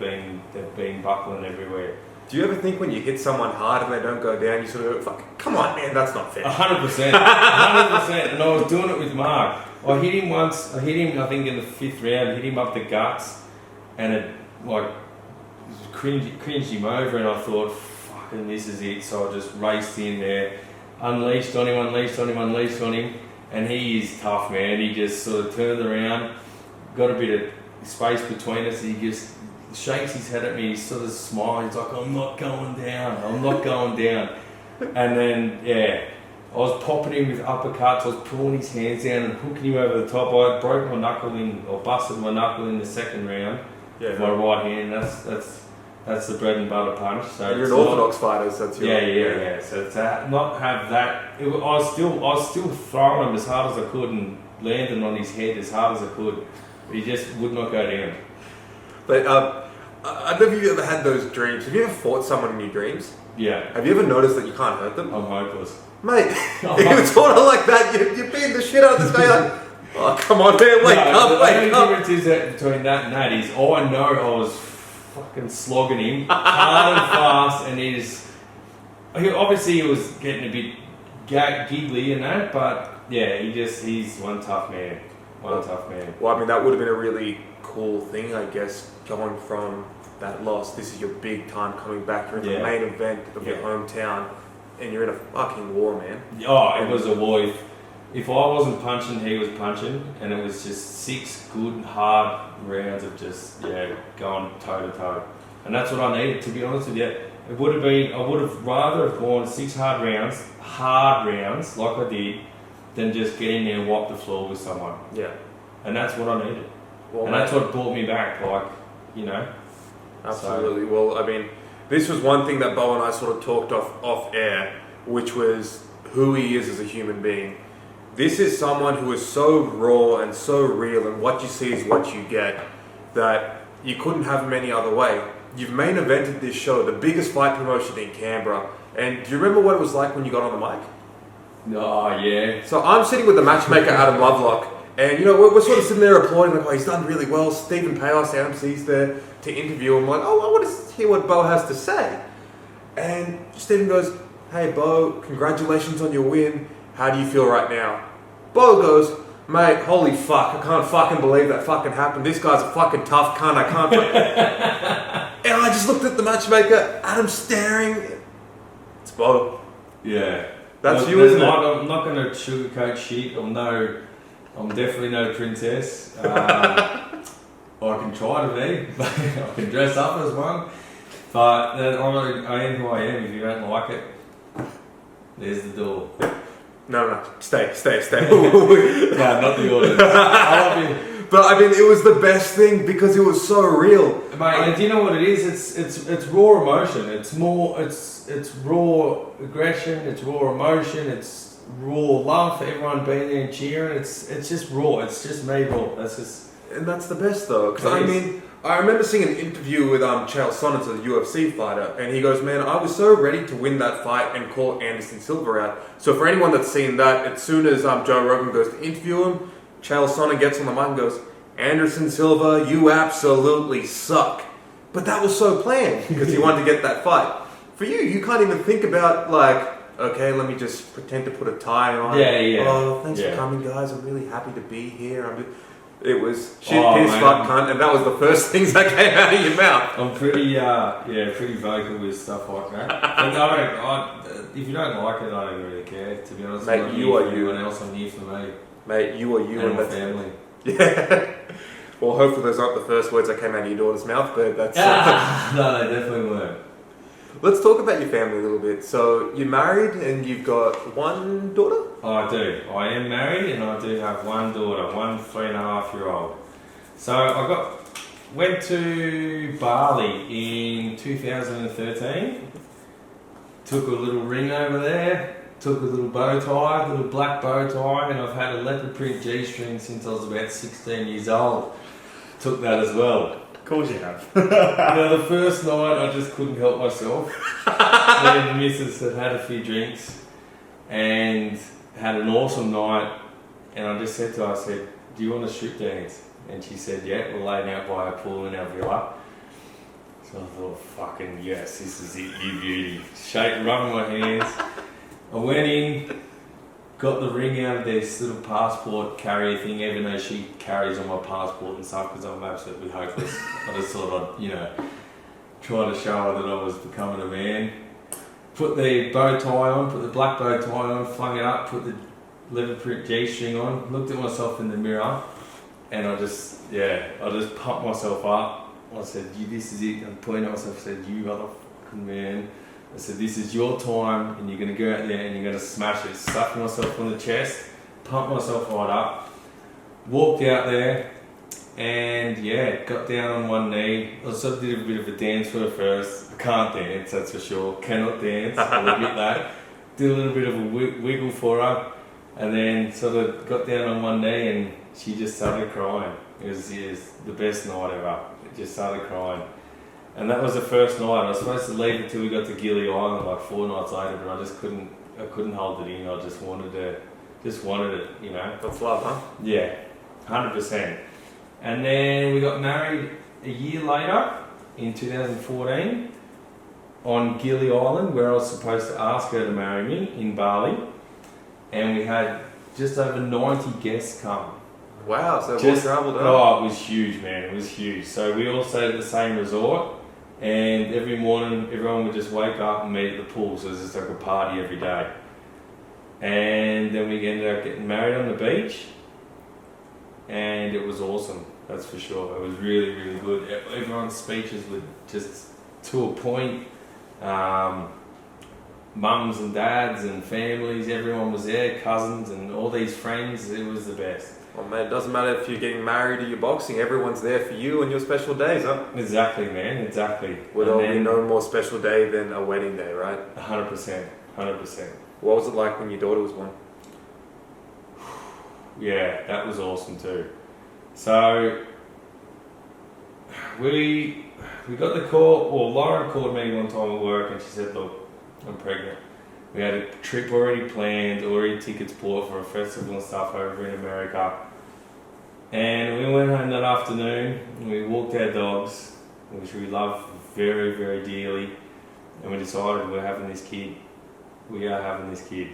been buckling everywhere. Do you ever think when you hit someone hard and they don't go down, you sort of go, fuck, come on, man, that's not fair? 100%. 100%. And I was doing it with Mark. I hit him once. I think in the 5th round, hit him up the guts, and it cringed him over, and I thought, fucking this is it. So I just raced in there, unleashed on him, and he is tough, man. He just sort of turned around, got a bit of space between us, he just shakes his head at me, he sort of smiles, he's like, I'm not going down. And then, I was popping him with uppercuts. I was pulling his hands down and hooking him over the top. I broke my knuckle in, or busted my knuckle in the second round. Yeah. With my right hand. That's the bread and butter punch. So you're an orthodox fighter, so that's your... Yeah. So to not have that, I was still throwing him as hard as I could and landing on his head as hard as I could. But he just would not go down. But I don't know if you've ever had those dreams. Have you ever fought someone in your dreams? Yeah. Have you ever noticed that you can't hurt them? I'm hopeless. Mate, it's sort of like that. You're beating the shit out of this guy. Like, oh, come on, man, wake up. The only difference is that between that and that is, I know I was fucking slogging him hard and fast, and he was getting a bit giggly and that, but yeah, he's one tough man. One tough man. Well, I mean, that would have been a really cool thing, I guess, going from that loss. This is your big time coming back. You're in the main event of your hometown, and you're in a fucking war, man. Oh, it was a war. If I wasn't punching, he was punching, and it was just 6 good, hard rounds of just, going toe to toe. And that's what I needed, to be honest with you. I would have rather have gone 6 hard rounds, like I did, than just get in there and wipe the floor with someone. Yeah. And that's what I needed. Well, and that's what brought me back, Absolutely. So. Well, I mean, this was one thing that Beau and I sort of talked off air, which was who he is as a human being. This is someone who is so raw and so real, and what you see is what you get, that you couldn't have him any other way. You've main evented this show, the biggest fight promotion in Canberra, and do you remember what it was like when you got on the mic? Oh, yeah. So I'm sitting with the matchmaker, Adam Lovelock, and we're sort of sitting there applauding, like, oh, he's done really well. Stephen Palos, the MC's there to interview him, like, oh, I want to hear what Beau has to say. And Stephen goes, hey, Beau, congratulations on your win. How do you feel right now? Beau goes, mate, holy fuck, I can't fucking believe that fucking happened. This guy's a fucking tough cunt, I can't... And I just looked at the matchmaker, Adam staring. It's Beau. Yeah. That's you, isn't it? I'm not going to sugarcoat shit. I'm definitely no princess. I can try to be. I can dress up as one. But I am who I am. If you don't like it, there's the door. No, stay. No, not the audience. I love you. But I mean, it was the best thing because it was so real. Mate, and do you know what it is? It's raw emotion. It's raw aggression. It's raw emotion. It's raw love for everyone being there and cheering. It's just raw. It's just me raw. And that's the best though, because I mean, I remember seeing an interview with Chael Sonnen, a UFC fighter, and he goes, man, I was so ready to win that fight and call Anderson Silva out. So for anyone that's seen that, as soon as Joe Rogan goes to interview him, Chael Sonnen gets on the mic and goes, Anderson Silva, you absolutely suck. But that was so planned because he wanted to get that fight. For you can't even think about like, okay, let me just pretend to put a tie on. Yeah. Oh, thanks for coming, guys. I'm really happy to be here. It was shit, piss, fuck, cunt, and that was the first things that came out of your mouth. I'm pretty vocal with stuff like that. If you don't like it, I don't really care. To be honest, mate, you are you. Anyone else, I'm here for me. Mate, you are you, and my family. Yeah. Well, hopefully those aren't the first words that came out of your daughter's mouth, but that's... No, they definitely weren't. Let's talk about your family a little bit. So, you're married and you've got one daughter? I do. I am married and I do have one daughter, 1 3.5-year-old. So, went to Bali in 2013. Took a little ring over there. Took a little bow tie, a little black bow tie, and I've had a leopard print G-string since I was about 16 years old. Took that as well. Of course you have. The first night I just couldn't help myself. Me and the missus had a few drinks and had an awesome night, and I just said to her, I said, do you want to strip dance? And she said, yeah, we're laying out by a pool in our villa. So I thought, fucking yes, this is it, you beauty. Rubbing my hands. I went in, got the ring out of this little passport carrier thing, even though she carries on my passport and stuff because I'm absolutely hopeless. I just thought I'd, try to show her that I was becoming a man. Put the bow tie on, put the black bow tie on, flung it up, put the leopard print G-string on, looked at myself in the mirror, and I just pumped myself up. I said, this is it. I pointed at myself and said, you motherfucking man. I said, this is your time, and you're going to go out there and you're going to smash it. Slapped myself on the chest, pumped myself right up, walked out there, and yeah, got down on one knee. I sort of did a bit of a dance for her first. I can't dance, that's for sure. Cannot dance, I'll admit that. Did a little bit of a wiggle for her, and then sort of got down on one knee, and she just started crying. It was the best night ever. It just started crying. And that was the first night. I was supposed to leave until we got to Gili Island like 4 nights later, but I just couldn't hold it in. I just wanted it, you know. That's love, huh? Yeah, 100%. And then we got married a year later in 2014 on Gili Island, where I was supposed to ask her to marry me in Bali. And we had just over 90 guests come. Wow, so we travelled up. Oh, it was huge, man. It was huge. So we all stayed at the same resort, and every morning everyone would just wake up and meet at the pool. So it was just like a party every day. And then we ended up getting married on the beach, and it was awesome. That's for sure. It was really, really good. Everyone's speeches were just to a point. Mums and dads and families, everyone was there, cousins and all these friends. It was the best. Oh man, it doesn't matter if you're getting married or you're boxing, everyone's there for you and your special days, huh? Exactly, man, exactly. Would be no more special day than a wedding day, right? 100%, 100%. What was it like when your daughter was born? Yeah, that was awesome too. So, we got the call, well, Lauren called me one time at work and she said, look, I'm pregnant. We had a trip already planned, already tickets bought for a festival and stuff over in America. And we went home that afternoon and we walked our dogs, which we love very, very dearly. And we decided we're having this kid. We are having this kid.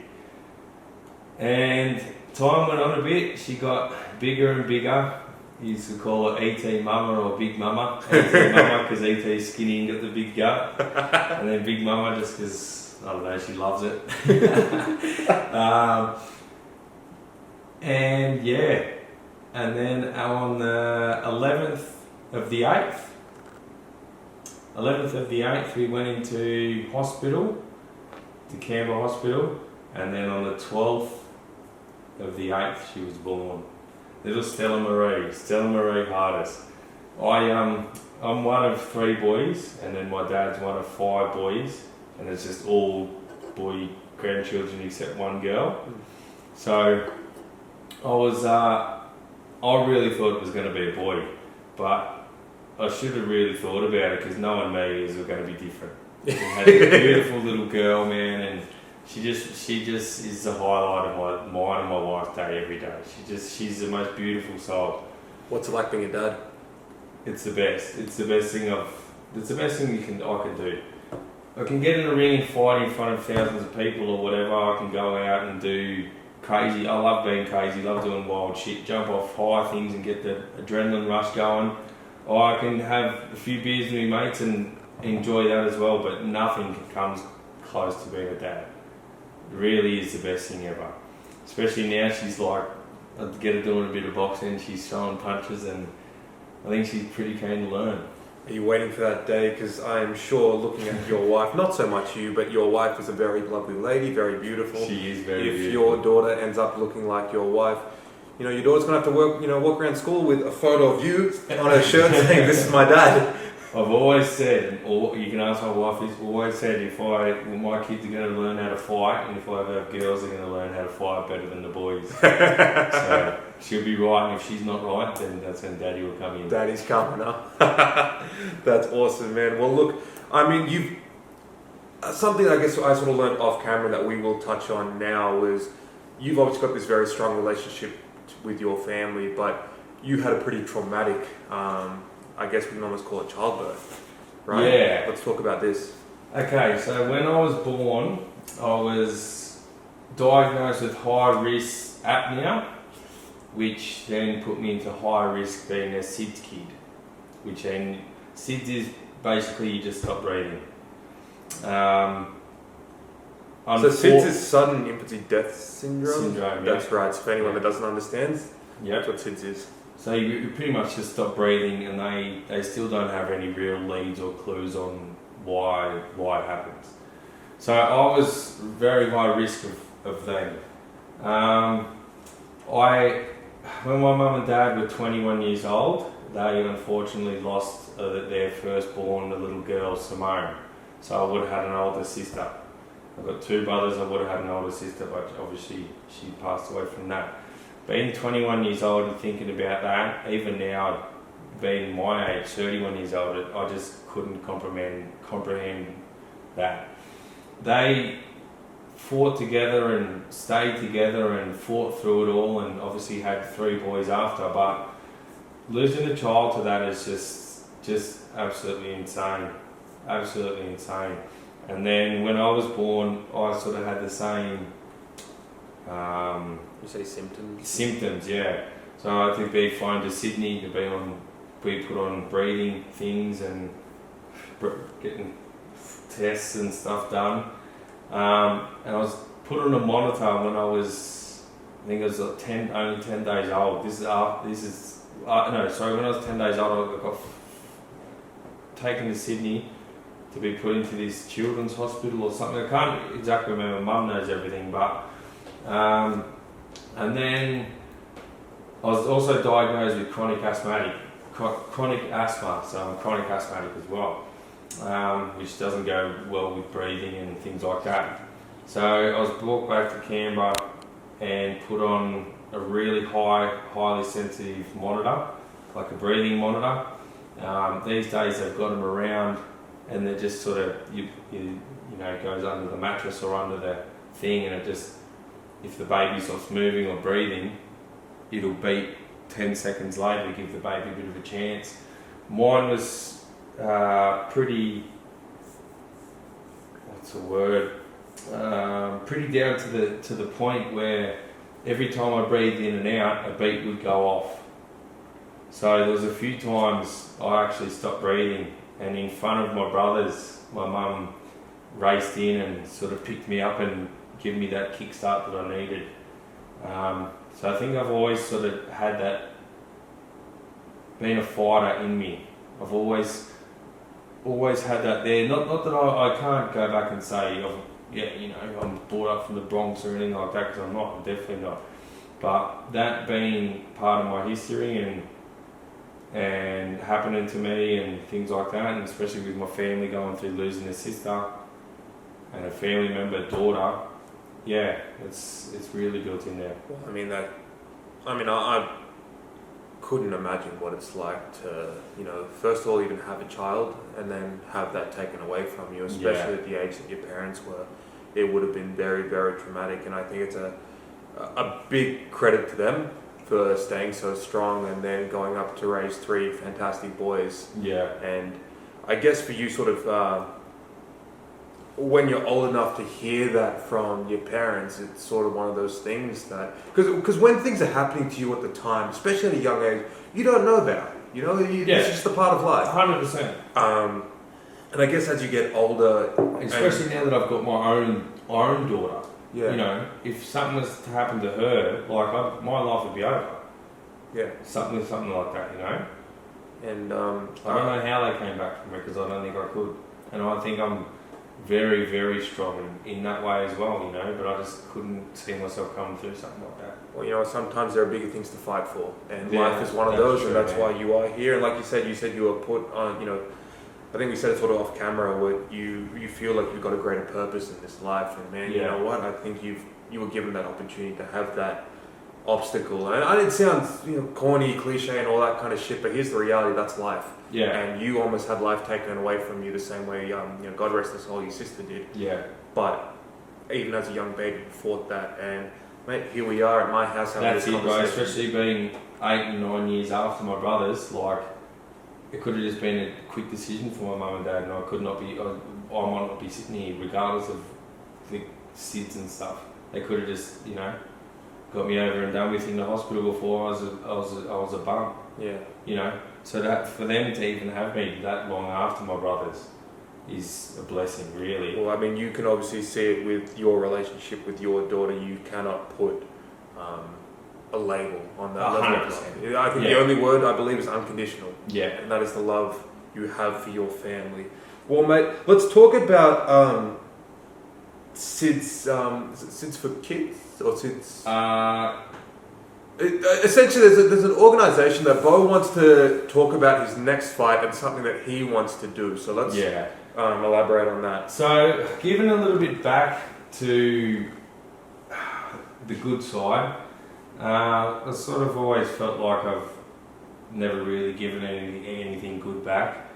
And time went on a bit. She got bigger and bigger. You used to call her E.T. Mama or Big Mama. E.T. Mama because E.T.'s skinny and got the big gut. And then Big Mama just because, I don't know, she loves it. And yeah. And then on the 11th of the 8th, we went into hospital, to Canberra Hospital. And then on the 12th of the 8th, she was born. Little Stella Marie Hartas. I'm one of 3 boys, and then my dad's one of 5 boys, and it's just all boy grandchildren except one girl. So I really thought it was going to be a boy, but I should have really thought about it because knowing me is going to be different. We had a beautiful little girl, man, and she just is the highlight of mine and my wife's day every day. She's the most beautiful soul. What's it like being a dad? It's the best. It's the best thing I can do. I can get in a ring and fight in front of thousands of people or whatever. I can go out and do crazy. I love being crazy. Love doing wild shit. Jump off high things and get the adrenaline rush going. Or I can have a few beers with my mates and enjoy that as well. But nothing comes close to being a dad. It really is the best thing ever. Especially now she's like, I get her doing a bit of boxing, she's throwing punches, and I think she's pretty keen to learn. Are you waiting for that day? Because I am sure, looking at your wife, not so much you, but your wife is a very lovely lady, very beautiful. She is very beautiful. If your daughter ends up looking like your wife, your daughter's going to have to walk around school with a photo of you on her shirt saying, this is my dad. I've always said, or you can ask my wife, I've always said my kids are going to learn how to fight, and if I ever have girls, they're going to learn how to fight better than the boys. So she'll be right, and if she's not right, then that's when Daddy will come in. Daddy's coming, huh? That's awesome, man. Well, look, I mean, something I guess I sort of learned off camera that we will touch on now is you've obviously got this very strong relationship with your family, but you had a pretty traumatic, I guess we can almost call it childbirth, right? Yeah. Let's talk about this. Okay, so when I was born, I was diagnosed with high risk apnea, which then put me into high risk being a SIDS kid, SIDS is basically you just stop breathing. So SIDS is sudden infancy death syndrome? Yeah. That's right. So for anyone that doesn't understand, Yep. that's what SIDS is. So you pretty much just stop breathing, and they still don't have any real leads or clues on why it happens. So I was very high risk of them. When my mum and dad were 21 years old, they unfortunately lost their firstborn, a little girl, Simone. So I would have had an older sister. I've got two brothers, I would have had an older sister, but obviously she passed away from that. Being 21 years old and thinking about that, even now, being my age, 31 years old, I just couldn't comprehend that. They fought together and stayed together and fought through it all, and obviously had 3 boys after, but losing a child to that is just absolutely insane. Absolutely insane. And then when I was born, I sort of had the same You say symptoms? symptoms, yeah. So I had to be flown to Sydney to be put on breathing things and getting tests and stuff done. And I was put on a monitor when I was, I think I was only 10 days old. When I was 10 days old, I got taken to Sydney to be put into this children's hospital or something. I can't exactly remember. Mum knows everything, but and then I was also diagnosed with chronic asthma. So I'm chronic asthmatic as well, which doesn't go well with breathing and things like that. So I was brought back to Canberra and put on a really highly sensitive monitor, like a breathing monitor. These days they've got them around, and they're just sort of you know, it goes under the mattress or under the thing, and it just, if the baby stops moving or breathing, it'll beep 10 seconds later to give the baby a bit of a chance. Mine was pretty, pretty down to the point where every time I breathed in and out, a beat would go off. So there was a few times I actually stopped breathing, and in front of my brothers, my mum raced in and sort of picked me up and gave me that kickstart that I needed. So I think I've always sort of had that, being a fighter in me. I've always had that there. Not that I can't go back and say, I'm brought up from the Bronx or anything like that, because I'm not. I'm definitely not. But that being part of my history and happening to me and things like that, and especially with my family going through losing a sister and a family member, daughter, yeah, it's really built in there. Well, I couldn't imagine what it's like to, first of all, even have a child and then have that taken away from you, especially at the age that your parents were. It would have been very, very traumatic, and I think it's a big credit to them for staying so strong and then going up to raise 3 fantastic boys. Yeah. And I guess for you, sort of, when you're old enough to hear that from your parents, it's sort of one of those things that, because when things are happening to you at the time, especially at a young age, you don't know about it. It's just a part of life. 100%. And I guess as you get older, especially now that I've got my own daughter, yeah. If something was to happen to her, my life would be over. Yeah. Something like that, And I don't know how they came back from me, because I don't think I could. And I think I'm very, very strong in that way as well, but I just couldn't see myself coming through something like that. Well, sometimes there are bigger things to fight for, and Yeah, life is one of that's those, true, and that's man. why you are here. And like you said you were put on, I think we said it sort of off camera, where you feel like you've got a greater purpose in this life, and man, you Yeah. know what? I think you were given that opportunity to have that obstacle. And it sounds corny, cliche, and all that kind of shit, but here's the reality: that's life. Yeah. And you almost had life taken away from you the same way, God rest her soul, your sister did. Yeah. But even as a young baby, you fought that, and mate, here we are at my house having That's this it, bro. conversation. Especially being 8 and 9 years after my brothers, it could have just been a quick decision for my mum and dad, and I might not be sitting here regardless of the SIDS and stuff. They could have just, got me over and done with in the hospital before I was a bum. Yeah. So that for them to even have me that long after my brothers is a blessing, really. Well, you can obviously see it with your relationship with your daughter. You cannot put a label on that level of love. I think the only word, I believe, is unconditional. Yeah. And that is the love you have for your family. Well, mate, let's talk about Sid's for Kids or Sid's. Essentially, there's an organisation that Beau wants to talk about his next fight and something that he wants to do. So let's elaborate on that. So, giving a little bit back to the good side, I sort of always felt like I've never really given anything good back.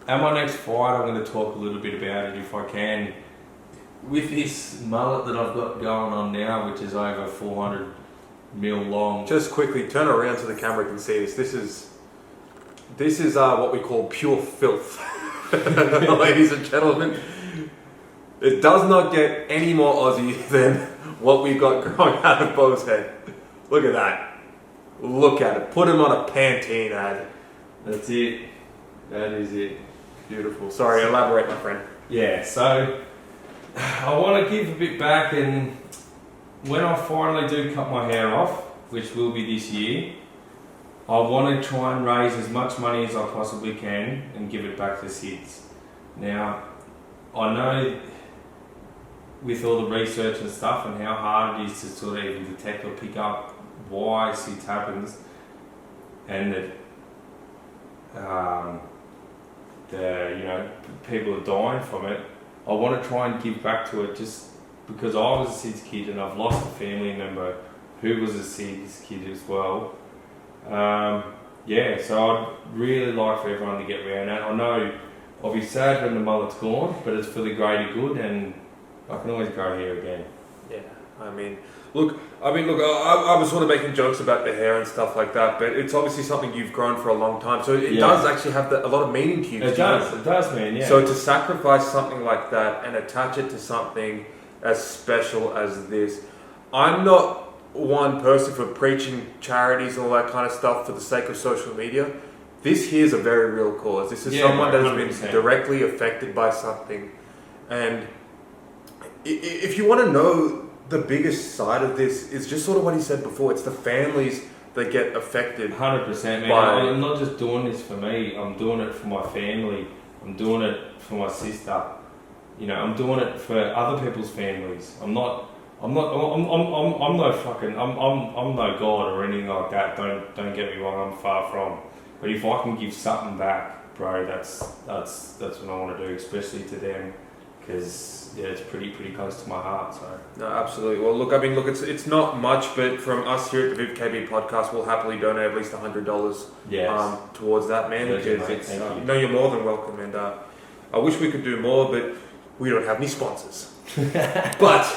At my next fight, I'm going to talk a little bit about it if I can. With this mullet that I've got going on now, which is over 400 mil long. Just quickly turn around so the camera can see this. This is what we call pure filth, ladies and gentlemen. It does not get any more Aussie than what we've got growing out of Beau's head. Look at that. Look at it. Put him on a Pantene ad. That's it. That is it. Beautiful. Sorry, elaborate, my friend. Yeah, so I want to give a bit back, and when I finally do cut my hair off, which will be this year, I want to try and raise as much money as I possibly can and give it back to SIDS. Now, I know with all the research and stuff and how hard it is to sort of even detect or pick up why SIDS happens, and that people are dying from it. I want to try and give back to it just because I was a SIDS kid and I've lost a family member who was a SIDS kid as well. So I'd really like for everyone to get around that. I know I'll be sad when the mullet's gone, but it's for the greater good, and I can always grow hair again. Yeah, I was sort of making jokes about the hair and stuff like that, but it's obviously something you've grown for a long time, so it does actually have a lot of meaning to you. It does, man, yeah. So to sacrifice something like that and attach it to something as special as this, I'm not one person for preaching charities and all that kind of stuff for the sake of social media. This here is a very real cause. This is someone that has been directly affected by something, and if you want to know the biggest side of this, is just sort of what he said before. It's the families that get affected. 100%, man. I'm not just doing this for me. I'm doing it for my family. I'm doing it for my sister. I'm doing it for other people's families. I'm no God or anything like that. Don't get me wrong. I'm far from. But if I can give something back, bro, that's what I want to do, especially to them. Because it's pretty close to my heart. So no, absolutely. Well, look, it's not much, but from us here at the VivKB podcast, we'll happily donate at least $100 towards that, man. Because it's you're more than welcome, and I wish we could do more, but we don't have any sponsors. But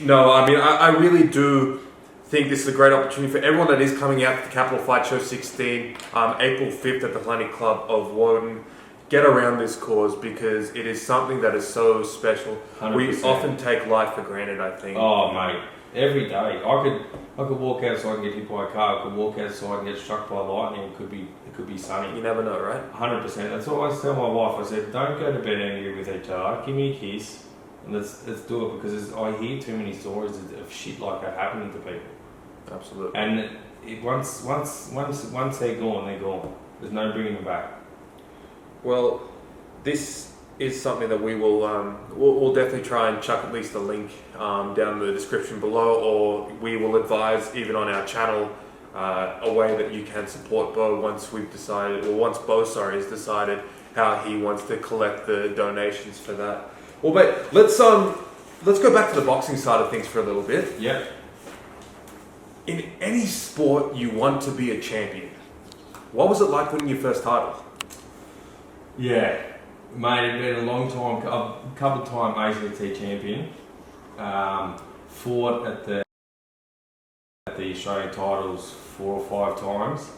no, I really do think this is a great opportunity for everyone that is coming out to the Capital Fight Show 16, April 5th at the Atlantic Club of Woden. Get around this cause because it is something that is so special. 100%. We often take life for granted, I think. Oh, mate, every day. I could walk outside and get hit by a car. I could walk outside and get struck by lightning. It could be sunny. You never know, right? 100%. That's what I always tell my wife. I said, don't go to bed angry with each other. Give me a kiss and let's do it, because I hear too many stories of shit like that happening to people. Absolutely. And once they're gone, they're gone. There's no bringing them back. Well, this is something that we will we'll definitely try and chuck at least a link down in the description below, or we will advise even on our channel a way that you can support Beau once Beau has decided how he wants to collect the donations for that. Well, but let's go back to the boxing side of things for a little bit. Yeah. In any sport, you want to be a champion. What was it like winning your first title? Yeah, mate, it's been a long time. A couple of time ACT champion. Fought at the Australian titles 4 or 5 times.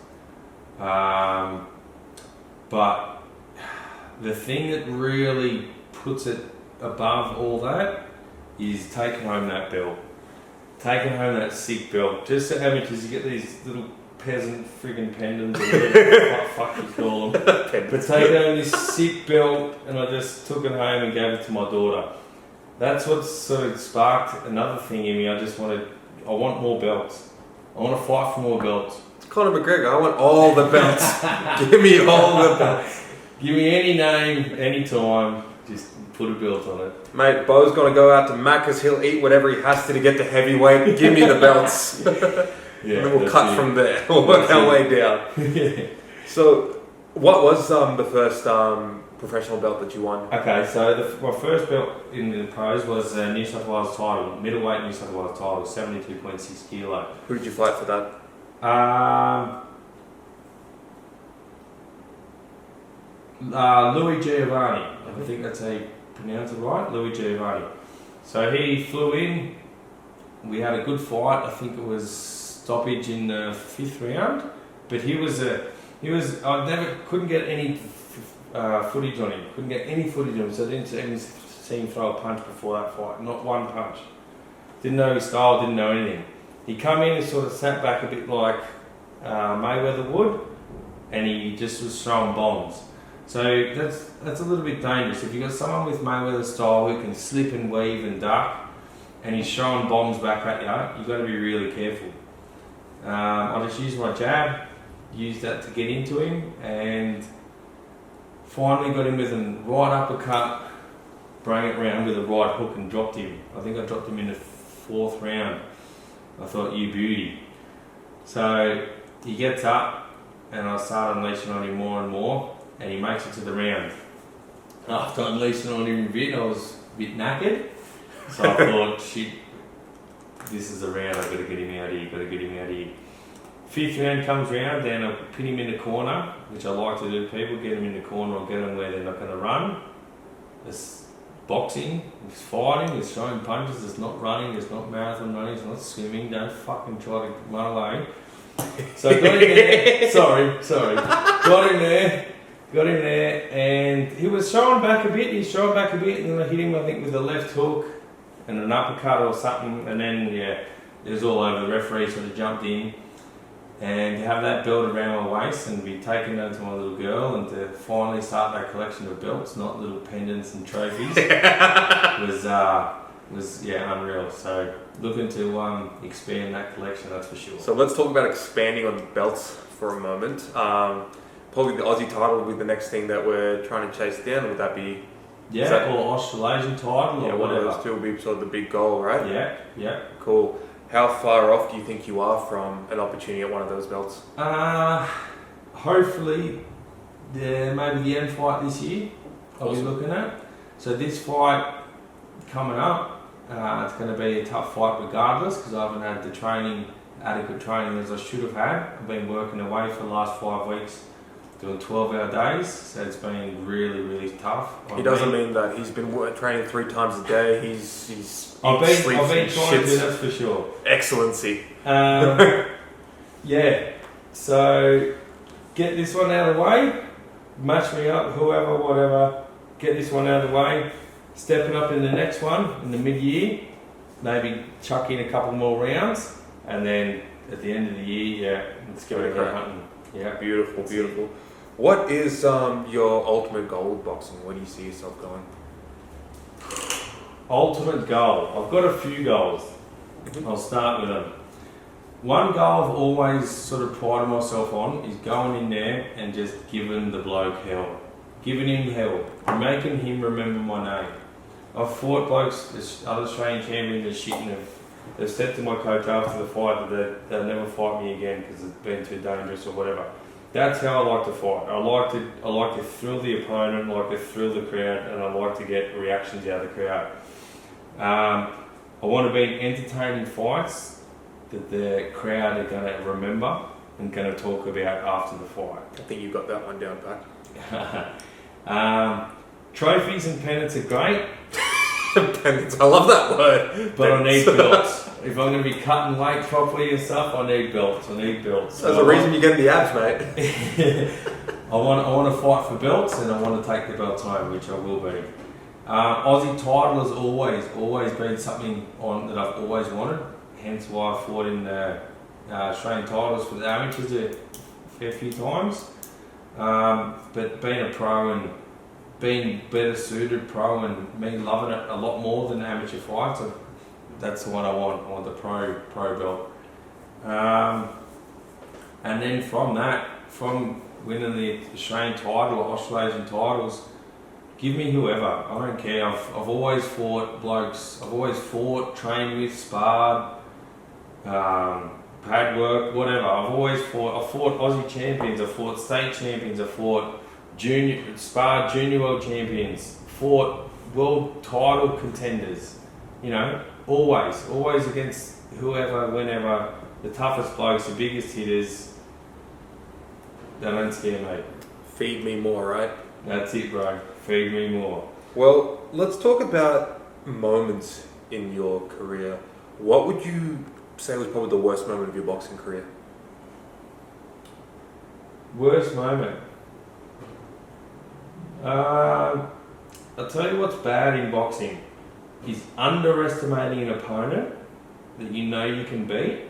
But the thing that really puts it above all that is taking home that belt. Taking home that sick belt. Just so amateurs, you get these little peasant friggin' pendants or whatever the fuck you call them. But taking home this sick belt, and I just took it home and gave it to my daughter. That's what sort of sparked another thing in me. I want more belts. I want to fight for more belts. It's Conor McGregor. I want all the belts. Give me all the belts. Give me any name, any time. Just put a belt on it. Mate, Beau's gonna go out to Macca's. He'll eat whatever he has to get to heavyweight. Give me the belts. Yeah, and then we'll cut it. from there. We'll work our way down. Yeah. So, what was the first professional belt that you won? Okay, so my first belt in the pros was New South Wales title, middleweight New South Wales title, 72.6 kilo. Who did you fight for that? Louis Giovanni. I think that's how you pronounce it right. Louis Giovanni. So he flew in. We had a good fight. I think it was stoppage in the 5th round. But I couldn't get any footage on him. Couldn't get any footage on him. So I didn't even see him throw a punch before that fight. Not one punch. Didn't know his style. Didn't know anything. He come in and sort of sat back a bit like Mayweather would, and he just was throwing bombs. So that's a little bit dangerous. If you've got someone with Mayweather style who can slip and weave and duck, and he's throwing bombs back at you, you've got to be really careful. I just used my jab, used that to get into him, and finally got him with a right uppercut, bring it round with a right hook and dropped him. I think I dropped him in the 4th round. I thought, you beauty. So he gets up, and I start unleashing on him more and more. And he makes it to the round. After unleashing on him a bit, I was a bit knackered. So I thought, shit, this is the round, I've got to get him out of here, 5th round comes round, then I pin him in the corner, which I like to do to people, get them in the corner or get them where they're not going to run. It's boxing, it's fighting, it's throwing punches, it's not running, it's not marathon running, it's not swimming, don't fucking try to run away. So I got him there, sorry, got him there, and he was throwing back a bit, and then I hit him, I think, with a left hook and an uppercut or something, and then, it was all over. The referee sort of jumped in, and to have that belt around my waist and be taken down to my little girl, and to finally start that collection of belts, not little pendants and trophies, was unreal. So looking to expand that collection, that's for sure. So let's talk about expanding on the belts for a moment. Probably the Aussie title will be the next thing that we're trying to chase down. Would that be? Yeah, or Australasian title, or one of whatever. those two will be sort of the big goal, right? Yeah. Cool. How far off do you think you are from an opportunity at one of those belts? Hopefully, maybe the end fight this year. I'll be looking at. So this fight coming up, it's going to be a tough fight regardless, because I haven't had the adequate training as I should have had. I've been working away for the last 5 weeks, doing 12-hour days, so it's been really, really tough. He doesn't mean that he's been training 3 times a day. He's I've been trying to do that for sure. Excellency. So get this one out of the way, match me up, whoever, whatever, get this one out of the way, step it up in the next one, in the mid-year, maybe chuck in a couple more rounds, and then at the end of the year, let's go hunting. Yeah, Beautiful. What is your ultimate goal with boxing? Where do you see yourself going? Ultimate goal. I've got a few goals. I'll start with them. One goal I've always sort of prided myself on is going in there and just giving the bloke hell. Giving him hell. Making him remember my name. I've fought blokes, other Australian champions and shit, and they've said to my coach after the fight that they'll never fight me again because it's been too dangerous or whatever. That's how I like to fight. I like to thrill the opponent, I like to thrill the crowd, and I like to get reactions out of the crowd. I want to be in entertaining fights that the crowd are going to remember and going to talk about after the fight. I think you got that one down pat. Trophies and pennants are great. Pennants, I love that word. But I need belts. If I'm going to be cutting weight properly and stuff, I need belts. There's a reason you get the abs, mate. I want to fight for belts, and I want to take the belts home, which I will be. Aussie title has always been something that I've always wanted. Hence why I fought in the Australian titles for the amateurs a fair few times. But being a pro and being better suited pro and me loving it a lot more than amateur fights, that's the one I want. I want the pro belt. And then from winning the Australian title or Australasian titles, Give me whoever. I don't care. I've always fought blokes. I've always fought, trained with, sparred, pad work, whatever. I've fought Aussie champions. I've fought state champions. I've fought sparred junior world champions. Fought world title contenders. You know, always against whoever, whenever. The toughest blokes, the biggest hitters. They don't scare me. Feed me more, right? That's it, bro. Feed me more. Well, let's talk about moments in your career. What would you say was probably the worst moment of your boxing career? Worst moment? I'll tell you what's bad in boxing is underestimating an opponent that you know you can beat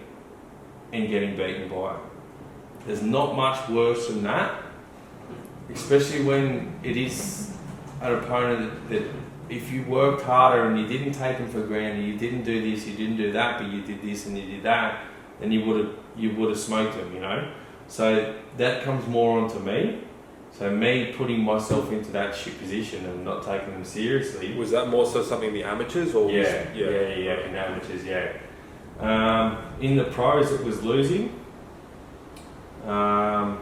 and getting beaten by it. There's not much worse than that, especially when it is an opponent that if you worked harder and you didn't take them for granted, you didn't do this, you didn't do that, but you did this and you did that, then you would have smoked them, you know. So that comes more onto me. So me putting myself into that shit position and not taking them seriously. Was that more so something in the amateurs or? Yeah, in amateurs, yeah. In the pros, it was losing for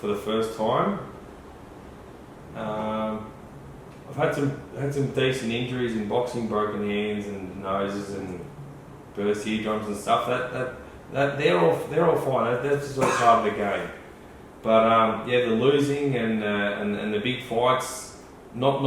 the first time. I've had some decent injuries in boxing, broken hands and noses and burst eardrums and stuff. That they're all fine. That's just all part of the game. But the losing and the big fights, not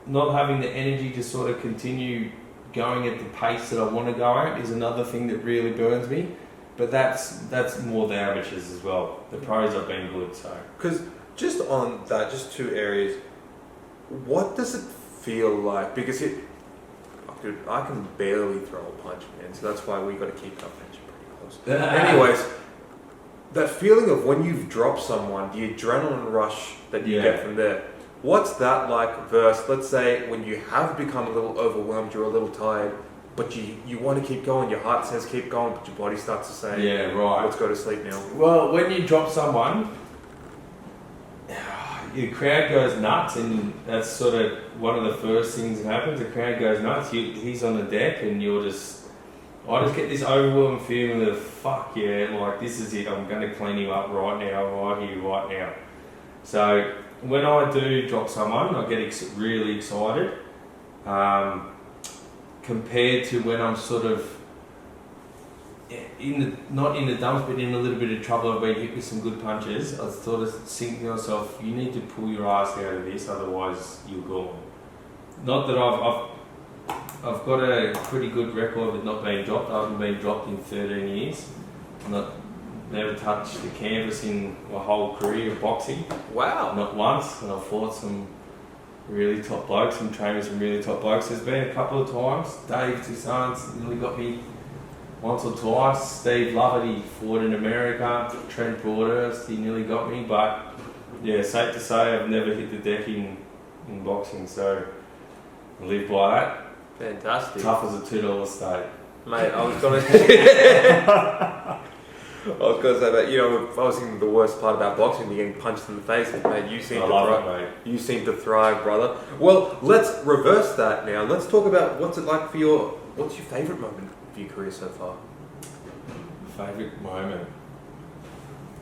having the energy to sort of continue going at the pace that I want to go at is another thing that really burns me. But that's more the amateurs as well. The pros have been good, so. Because just on that, just two areas, what does it feel like? Because I can barely throw a punch, man. So that's why we got to keep our attention pretty close. Anyways, that feeling of when you've dropped someone, the adrenaline rush that you get from there. What's that like versus, let's say, when you have become a little overwhelmed, you're a little tired, but you want to keep going, your heart says keep going, but your body starts to say, yeah, right, let's go to sleep now. Well, when you drop someone, the crowd goes nuts, and that's sort of one of the first things that happens. The crowd goes nuts, he's on the deck, and I just get this overwhelming feeling of, fuck yeah, like this is it, I'm going to clean you up right now, right here, right now. So when I do drop someone, I get really excited. Compared to when I'm sort of not in the dumps, but in a little bit of trouble, I've been hit with some good punches. I sort of think to myself, you need to pull your ass out of this, otherwise you're gone. Not that I've got a pretty good record with not being dropped. I haven't been dropped in 13 years. Never touched the canvas in my whole career of boxing. Wow. Not once, and I've fought some really top blokes and trained with some really top blokes. There's been a couple of times. Dave Toussaint's nearly got me once or twice. Steve Lovett, he fought in America. Trent Broadhurst, he nearly got me. But yeah, safe to say I've never hit the deck in boxing, so I live by that. Fantastic. Tough as a $2 steak. Mate, I was going to say that, you know, I was thinking the worst part about boxing, you're getting punched in the face, mate, you seem You seem to thrive, brother. Well, let's reverse that now. Let's talk about what's it like for what's your favourite moment of your career so far? Favourite moment?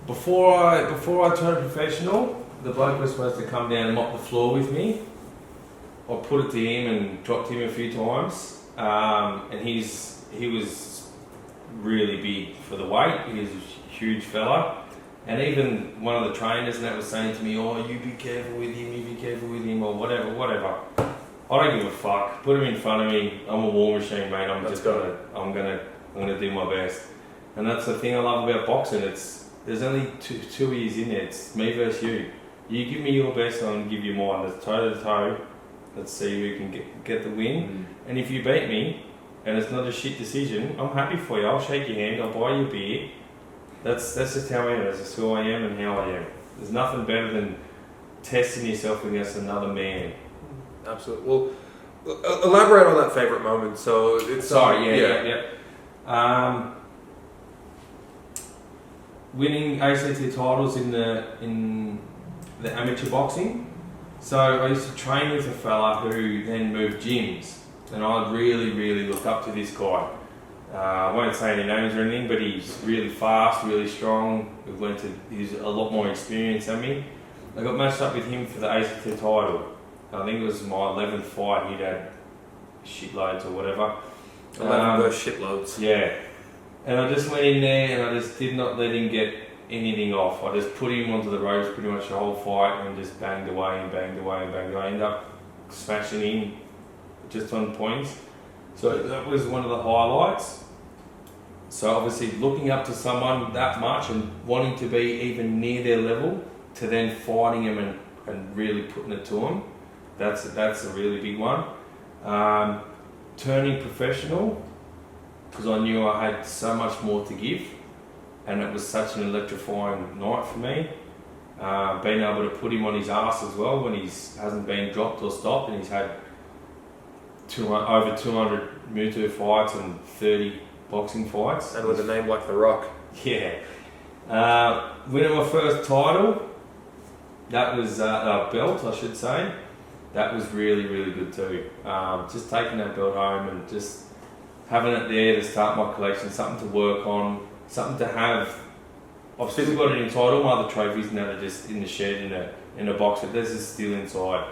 Before I turned professional, the bloke was supposed to come down and mop the floor with me. I put it to him and dropped him a few times, and he was really big for the weight. He was a huge fella, and even one of the trainers and that was saying to me, "Oh, you be careful with him, or whatever." I don't give a fuck. Put him in front of me. I'm a war machine, mate. I'm gonna do my best, and that's the thing I love about boxing. There's only two years in there. It's me versus you. You give me your best, I'm gonna give you mine. It's toe to toe. Let's see who can get the win. And if you beat me, and it's not a shit decision, I'm happy for you. I'll shake your hand. I'll buy you a beer. That's just how I am. That's just who I am and how I am. There's nothing better than testing yourself against another man. Absolutely. Well, elaborate on that favourite moment. So it's winning ACT titles in the amateur boxing. So I used to train with a fella who then moved gyms, and I really look up to this guy. I won't say any names or anything, but he's really fast, really strong. He's a lot more experienced than me. I got matched up with him for the ACT title. I think it was my 11th fight. He'd had shitloads or whatever. 11 verse shitloads. Yeah. And I just went in there and I just did not let him get anything off. I just put him onto the ropes pretty much the whole fight and just banged away and banged away and banged away. I ended up smashing him just on points. So that was one of the highlights. So obviously looking up to someone that much and wanting to be even near their level to then fighting him and really putting it to him, that's a really big one. Turning professional, because I knew I had so much more to give and it was such an electrifying night for me. Being able to put him on his ass as well when he hasn't been dropped or stopped, and he's had over 200 Muay fights and 30 boxing fights. And with a name like The Rock. Yeah. Winning my first title, that was belt, I should say. That was really good too. Just taking that belt home and just having it there to start my collection, something to work on, something to have. I've still got it inside. All my other trophies and that are just in the shed in a box, but this is still inside.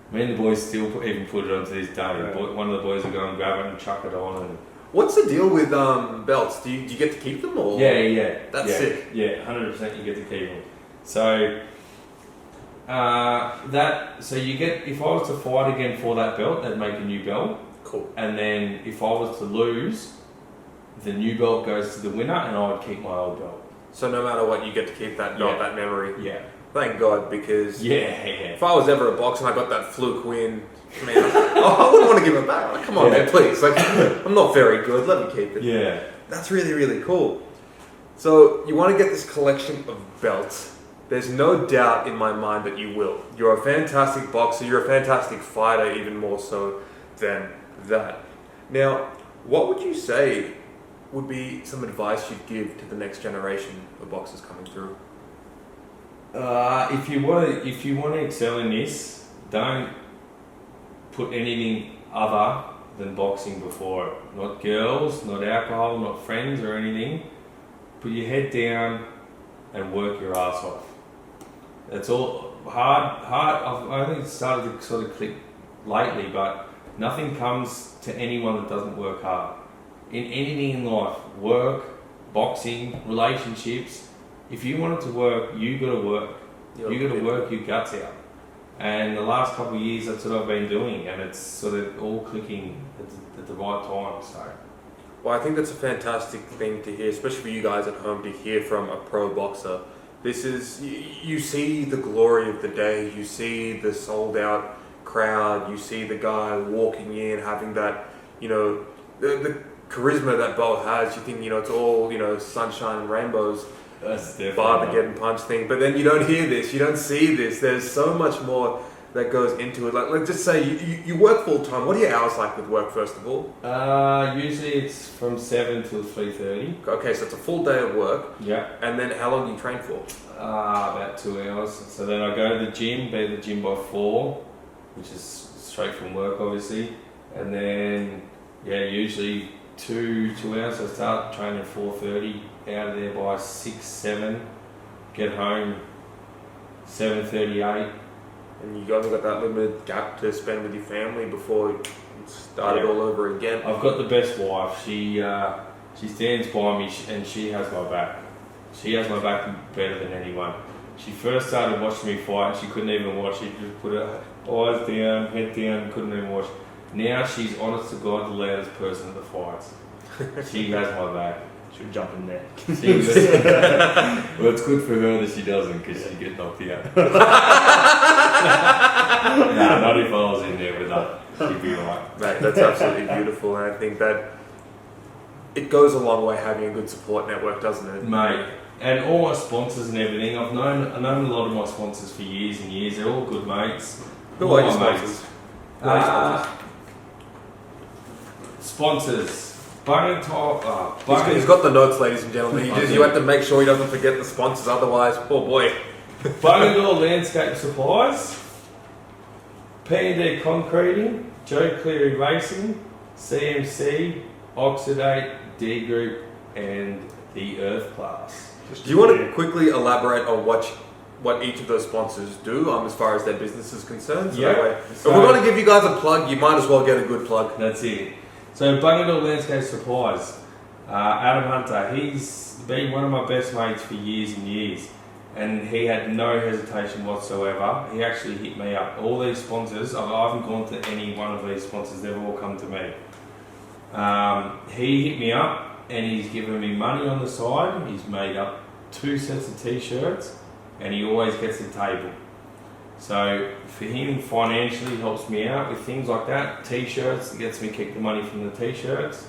Me and the boys still even put it on to this day. Right. One of the boys will go and grab it and chuck it on. And What's the deal with belts? Do you get to keep them or? yeah. That's sick. Yeah, 100% you get to keep them. So so you get, if I was to fight again for that belt, they'd make a new belt. Cool. And then if I was to lose, the new belt goes to the winner, and I would keep my old belt. So no matter what, you get to keep that belt, Yeah. that memory. Yeah. Thank God, because Yeah. if I was ever a boxer and I got that fluke win, man, I wouldn't want to give it back. Like, come on, Yeah. man, please. Like, I'm not very good. Let me keep it. Yeah. That's really cool. So you want to get this collection of belts. There's no doubt in my mind that you will. You're a fantastic boxer. You're a fantastic fighter, even more so than that. Now, what would you say would be some advice you'd give to the next generation of boxers coming through? If you want to excel in this, don't put anything other than boxing before it. Not girls, not alcohol, not friends or anything. Put your head down and work your ass off. That's all. Hard. I've only started to sort of click lately, but nothing comes to anyone that doesn't work hard. In anything in life, work, boxing, relationships, if you want it to work, you got to work. You got to work your guts out. And the last couple of years, that's what I've been doing, and it's sort of all clicking at the right time. So, Well, I think that's a fantastic thing to hear, especially for you guys at home, to hear from a pro boxer. This is, you see the glory of the day, you see the sold out crowd, you see the guy walking in, having that, the charisma that Beau has. You think, it's all, sunshine and rainbows. that's definitely Bar the getting punched thing, but then you don't hear this, you don't see this. There's so much more that goes into it. Like just say you work full time. What are your hours like with work, first of all? Usually it's from 7 till 3:30. Okay, so it's a full day of work. Yeah. And then how long do you train for? About 2 hours. So then I go to the gym, be at the gym by 4, which is straight from work, obviously. And then, usually 2 hours. So I start training at 4:30, out of there by 6, 7, get home 7:38. And you only got that limited gap to spend with your family before you start it all over again. I've got the best wife. She stands by me and she has my back. She has my back better than anyone. She first started watching me fight and she couldn't even watch. She just put her eyes down, head down, couldn't even watch. Now she's honest to God the loudest person at the fights. She has my back. Should jump in there. Well, it's good for her that she doesn't, because she gets knocked out. Nah, not if I was in there with her. She'd be alright. Mate, that's absolutely beautiful, and I think that it goes a long way having a good support network, doesn't it? Mate, and all my sponsors and everything, I've known a lot of my sponsors for years and years. They're all good mates. Who All are your my sponsors? Who are your sponsors? Sponsors. Bone Top. He's got the notes, ladies and gentlemen. You have to make sure he doesn't forget the sponsors, otherwise, oh boy. Bone Landscape Supplies. P&D Concreting, Joe Cleary Racing, CMC, Oxidate, D Group, and the Earth Class. Do you want to quickly elaborate on what each of those sponsors do as far as their business is concerned? So that way, if we're going to give you guys a plug, you might as well get a good plug. That's it. So Bungendore Landscape Supplies, Adam Hunter, he's been one of my best mates for years and years, and he had no hesitation whatsoever. He actually hit me up. All these sponsors, I haven't gone to any one of these sponsors, they've all come to me. He hit me up and he's given me money on the side. He's made up 2 sets of t-shirts and he always gets a table. So for him, financially, he helps me out with things like that. T-shirts, gets me keep the money from the t-shirts.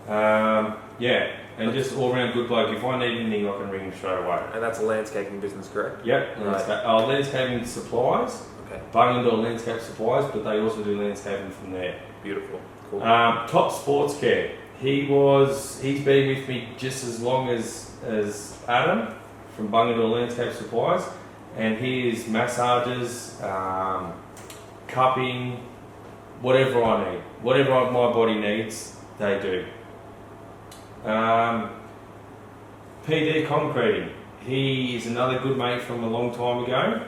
Yeah, and just all around good bloke. If I need anything, I can ring him straight away. And that's a landscaping business, correct? Yep, Right. landscaping supplies. Okay. Bungendore Landscape Supplies, but they also do landscaping from there. Beautiful. Cool. Top Sports Care. He's been with me just as long as Adam from Bungendore Landscape Supplies, and he is massages, cupping, whatever I need, whatever my body needs, they do. PD Concreting. He is another good mate from a long time ago,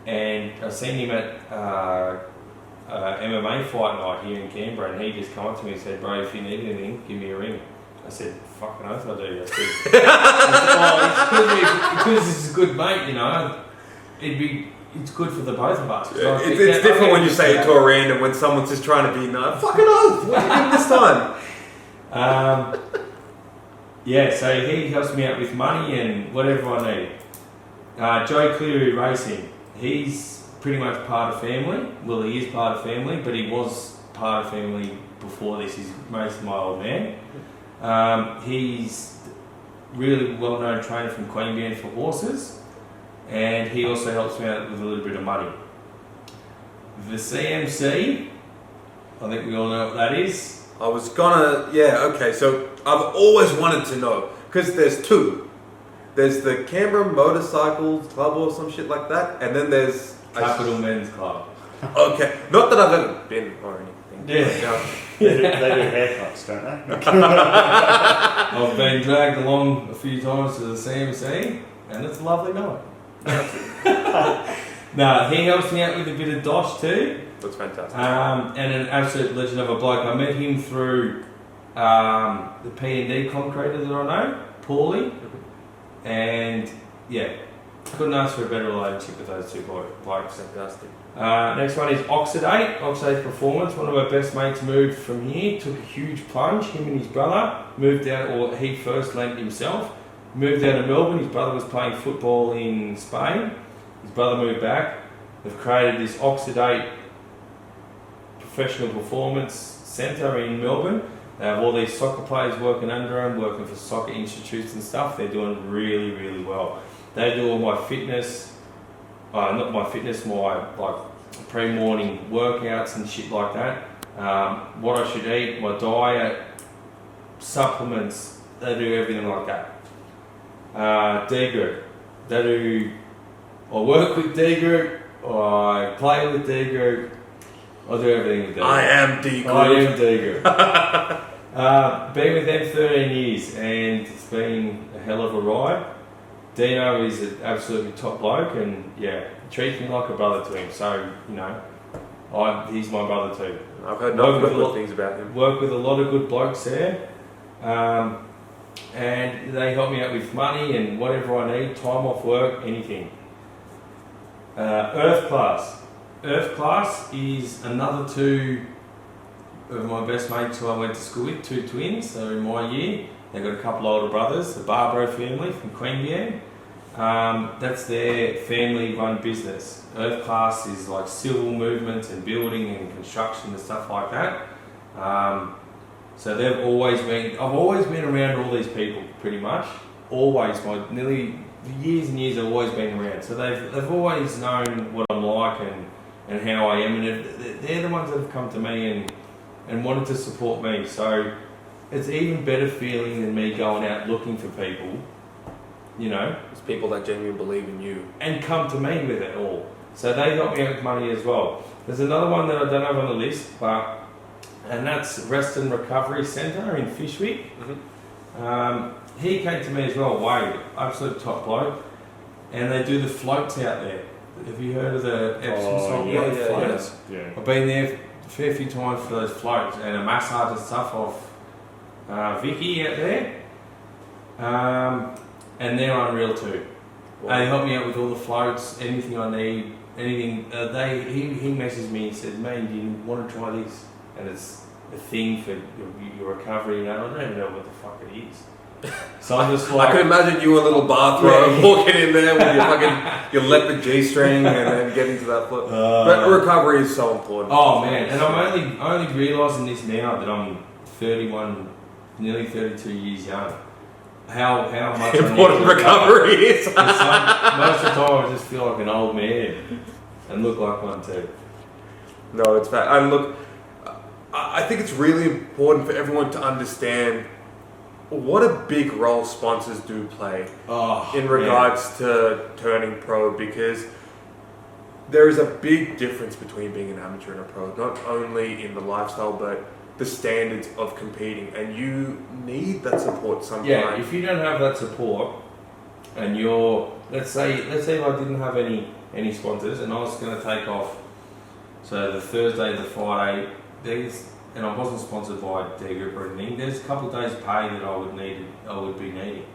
and I seen him at MMA fight night here in Canberra, and he just came up to me and said, "Bro, if you need anything, give me a ring." I said, "Fucking oath I do." I said, because he's a good mate, you know. It's good for the both of us. Yeah, it's different when you say it to a random when someone's just trying to be nice. Fucking oath! What are you doing this time? Yeah, so he helps me out with money and whatever I need. Joe Cleary Racing, he's pretty much part of family. Well, he is part of family, but he was part of family before this. He's mostly my old man. He's really well-known trainer from Queanbeyan for horses, and he also helps me out with a little bit of money. The CMC, I think we all know what that is. I was gonna, okay, so I've always wanted to know, because there's 2. There's the Canberra Motorcycles Club or some shit like that, and then there's... Capital Men's Club. Okay, not that I've ever been or anything. Yeah. They do haircuts, don't they? I've been dragged along a few times to the CMC, and it's a lovely night. No, he helps me out with a bit of dosh too. That's fantastic. And an absolute legend of a bloke. I met him through the P&D concreter that I know, Paulie, and yeah, couldn't ask for a better relationship with those 2 blokes. Fantastic. Next one is Oxidate. Oxidate Performance. One of our best mates moved from here, took a huge plunge. Him and his brother moved out, or he first lent himself. Moved out of Melbourne. His brother was playing football in Spain. His brother moved back. They've created this Oxidate Professional Performance Centre in Melbourne. They have all these soccer players working under them, working for soccer institutes and stuff. They're doing really, really well. They do all my fitness, not my fitness, my like pre-morning workouts and shit like that. What I should eat, my diet, supplements, they do everything like that. D Group, they do, I work with D Group, I play with D Group, I do everything with D Group. I am D Group. I am D Group. Been with them 13 years and it's been a hell of a ride. Dino is an absolutely top bloke and yeah, treats me like a brother to him. So, you know, he's my brother too. I've heard nothing but good things about him. Work with a lot of good blokes there. And they help me out with money and whatever I need, time off work, anything. Earth Class. Earth Class is another 2 of my best mates who I went to school with, 2 twins, so in my year. They've got a couple older brothers, the Barbaro family from Queanbeyan. That's their family-run business. Earth Class is like civil movements and building and construction and stuff like that. So they've always been, I've always been around all these people pretty much. Always, nearly years and years I've always been around. So they've always known what I'm like and how I am, and they're the ones that have come to me and wanted to support me. So it's even better feeling than me going out looking for people, you know. It's people that genuinely believe in you. And come to me with it all. So they help me out with money as well. There's another one that I don't have on the list, and that's Rest and Recovery Centre in Fishwick. He came to me as well, Wade, absolute top bloke, and they do the floats out there. Have you heard of the Epsom salt floats? Yeah. I've been there a fair few times for those floats and a massage and stuff off Vicky out there, and they're unreal too. Wow. They help me out with all the floats, anything I need, anything. He messaged me and said, "Man, do you want to try this?" And it's a thing for your recovery. And I don't even know what the fuck it is. So I'm just like, I can imagine you in a little bathrobe walking in there with your leopard G-string and then getting to that foot. But recovery is so important. Oh man, and I'm only realising this now that I'm 31, nearly 32 years young. How much important recovery is. Most of the time I just feel like an old man and look like one too. No, it's bad. And look, I think it's really important for everyone to understand what a big role sponsors do play in regards to turning pro, because there is a big difference between being an amateur and a pro, not only in the lifestyle but the standards of competing, and you need that support sometimes. Yeah, if you don't have that support and let's say if I didn't have any sponsors and I was going to take off, so the Thursday, the Friday, and I wasn't sponsored by their group or anything, there's a couple of days pay that I would be needing.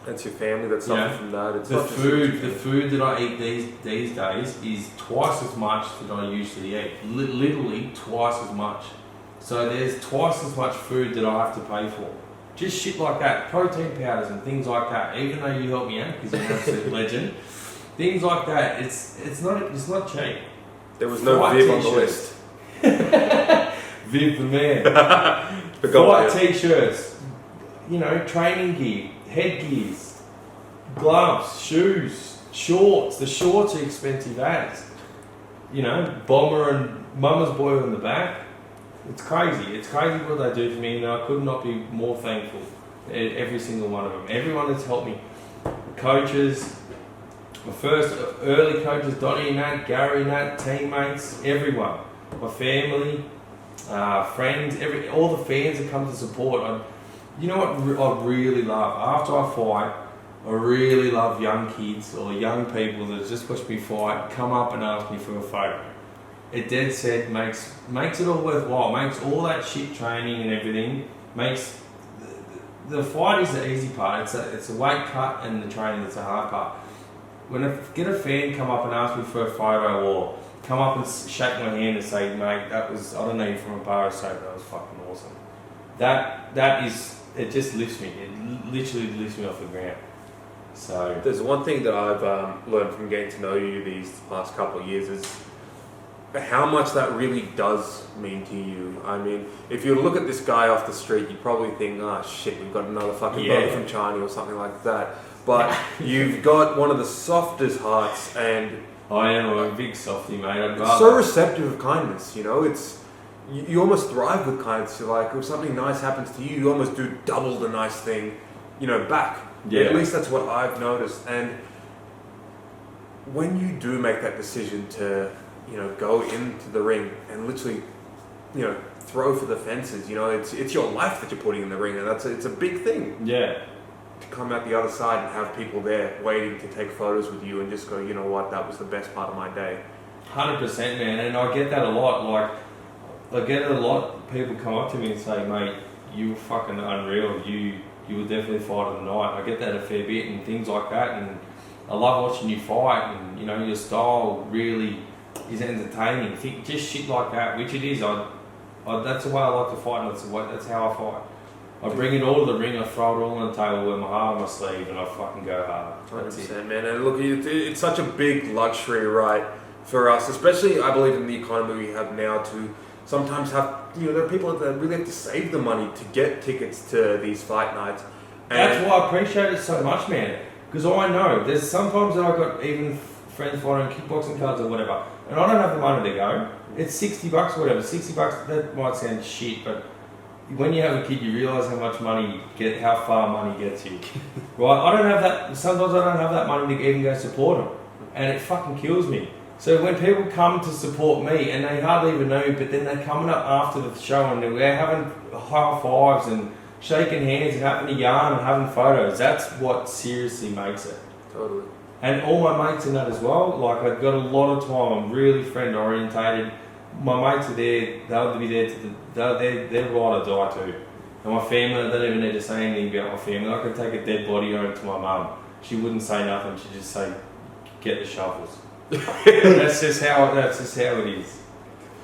That's your family that's suffering from that. It's the food that I eat these days is twice as much that I usually eat. Literally twice as much. So there's twice as much food that I have to pay for. Just shit like that. Protein powders and things like that. Even though you help me out because you're an absolute legend. Things like that. It's not cheap. There was no Viv on the list. Viv the man. White t-shirts, training gear, headgears, gloves, shoes, shorts. The shorts are expensive as. Bomber and Mummas Boy on the back. It's crazy. It's crazy what they do for me, and I could not be more thankful. Every single one of them. Everyone that's helped me. Coaches, my first early coaches, Donnie and Nat, Gary and Nat, teammates, everyone. My family. Friends, all the fans that come to support. You know what I really love? After I fight, I really love young kids or young people that just watch me fight, come up and ask me for a photo. It dead set makes it all worthwhile, makes all that shit training and everything, makes the fight is the easy part. It's a weight cut and the training that's the hard part. When I get a fan come up and ask me for a photo or come up and shake my hand and say, "Mate, I don't know you from a bar of soap, that was fucking awesome." That is, it just lifts me. It literally lifts me off the ground. So there's one thing that I've learned from getting to know you these past couple of years is how much that really does mean to you. I mean, if you look at this guy off the street, you probably think, "Oh shit, we've got another fucking brother from China or something like that." But you've got one of the softest hearts, and I am a big softie, mate. It's so receptive of kindness, It's you almost thrive with kindness. You're like, if something nice happens to you, you almost do double the nice thing, back. Yeah. At least that's what I've noticed. And when you do make that decision to, go into the ring and literally, throw for the fences, it's your life that you're putting in the ring, and it's a big thing. Yeah. To come out the other side and have people there waiting to take photos with you and just go, "You know what, that was the best part of my day." 100%, man, and I get that a lot. Like, I get it a lot. People come up to me and say, "Mate, you were fucking unreal. You were definitely fight of the night." I get that a fair bit and things like that, and I love watching you fight, and your style really is entertaining. Just shit like that, which it is. That's the way I like to fight, and that's how I fight. I bring it all to the ring, I throw it all on the table, wear my heart on my sleeve, and I fucking go hard. 100%, man. And look, it's such a big luxury, right, for us, especially, I believe, in the economy we have now, to sometimes have, there are people that really have to save the money to get tickets to these fight nights. And that's why I appreciate it so much, man. Because I know, there's sometimes that I've got even friends fighting kickboxing cards or whatever, and I don't have the money to go. It's $60 or whatever. $60, that might sound shit, but when you have a kid, you realise how much money you get, how far money gets you. Right? I don't have that. Sometimes I don't have that money to even go support them, and it fucking kills me. So when people come to support me and they hardly even know me, but then they're coming up after the show and we're having high fives and shaking hands and having a yarn and having photos, that's what seriously makes it. Totally. And all my mates in that as well, like I've got a lot of time, I'm really friend orientated. My mates are there, they'll be there they're ride or die too. And my family, I don't even need to say anything about my family. I could take a dead body home to my mum. She wouldn't say nothing, she'd just say, get the shovels. that's just how it is.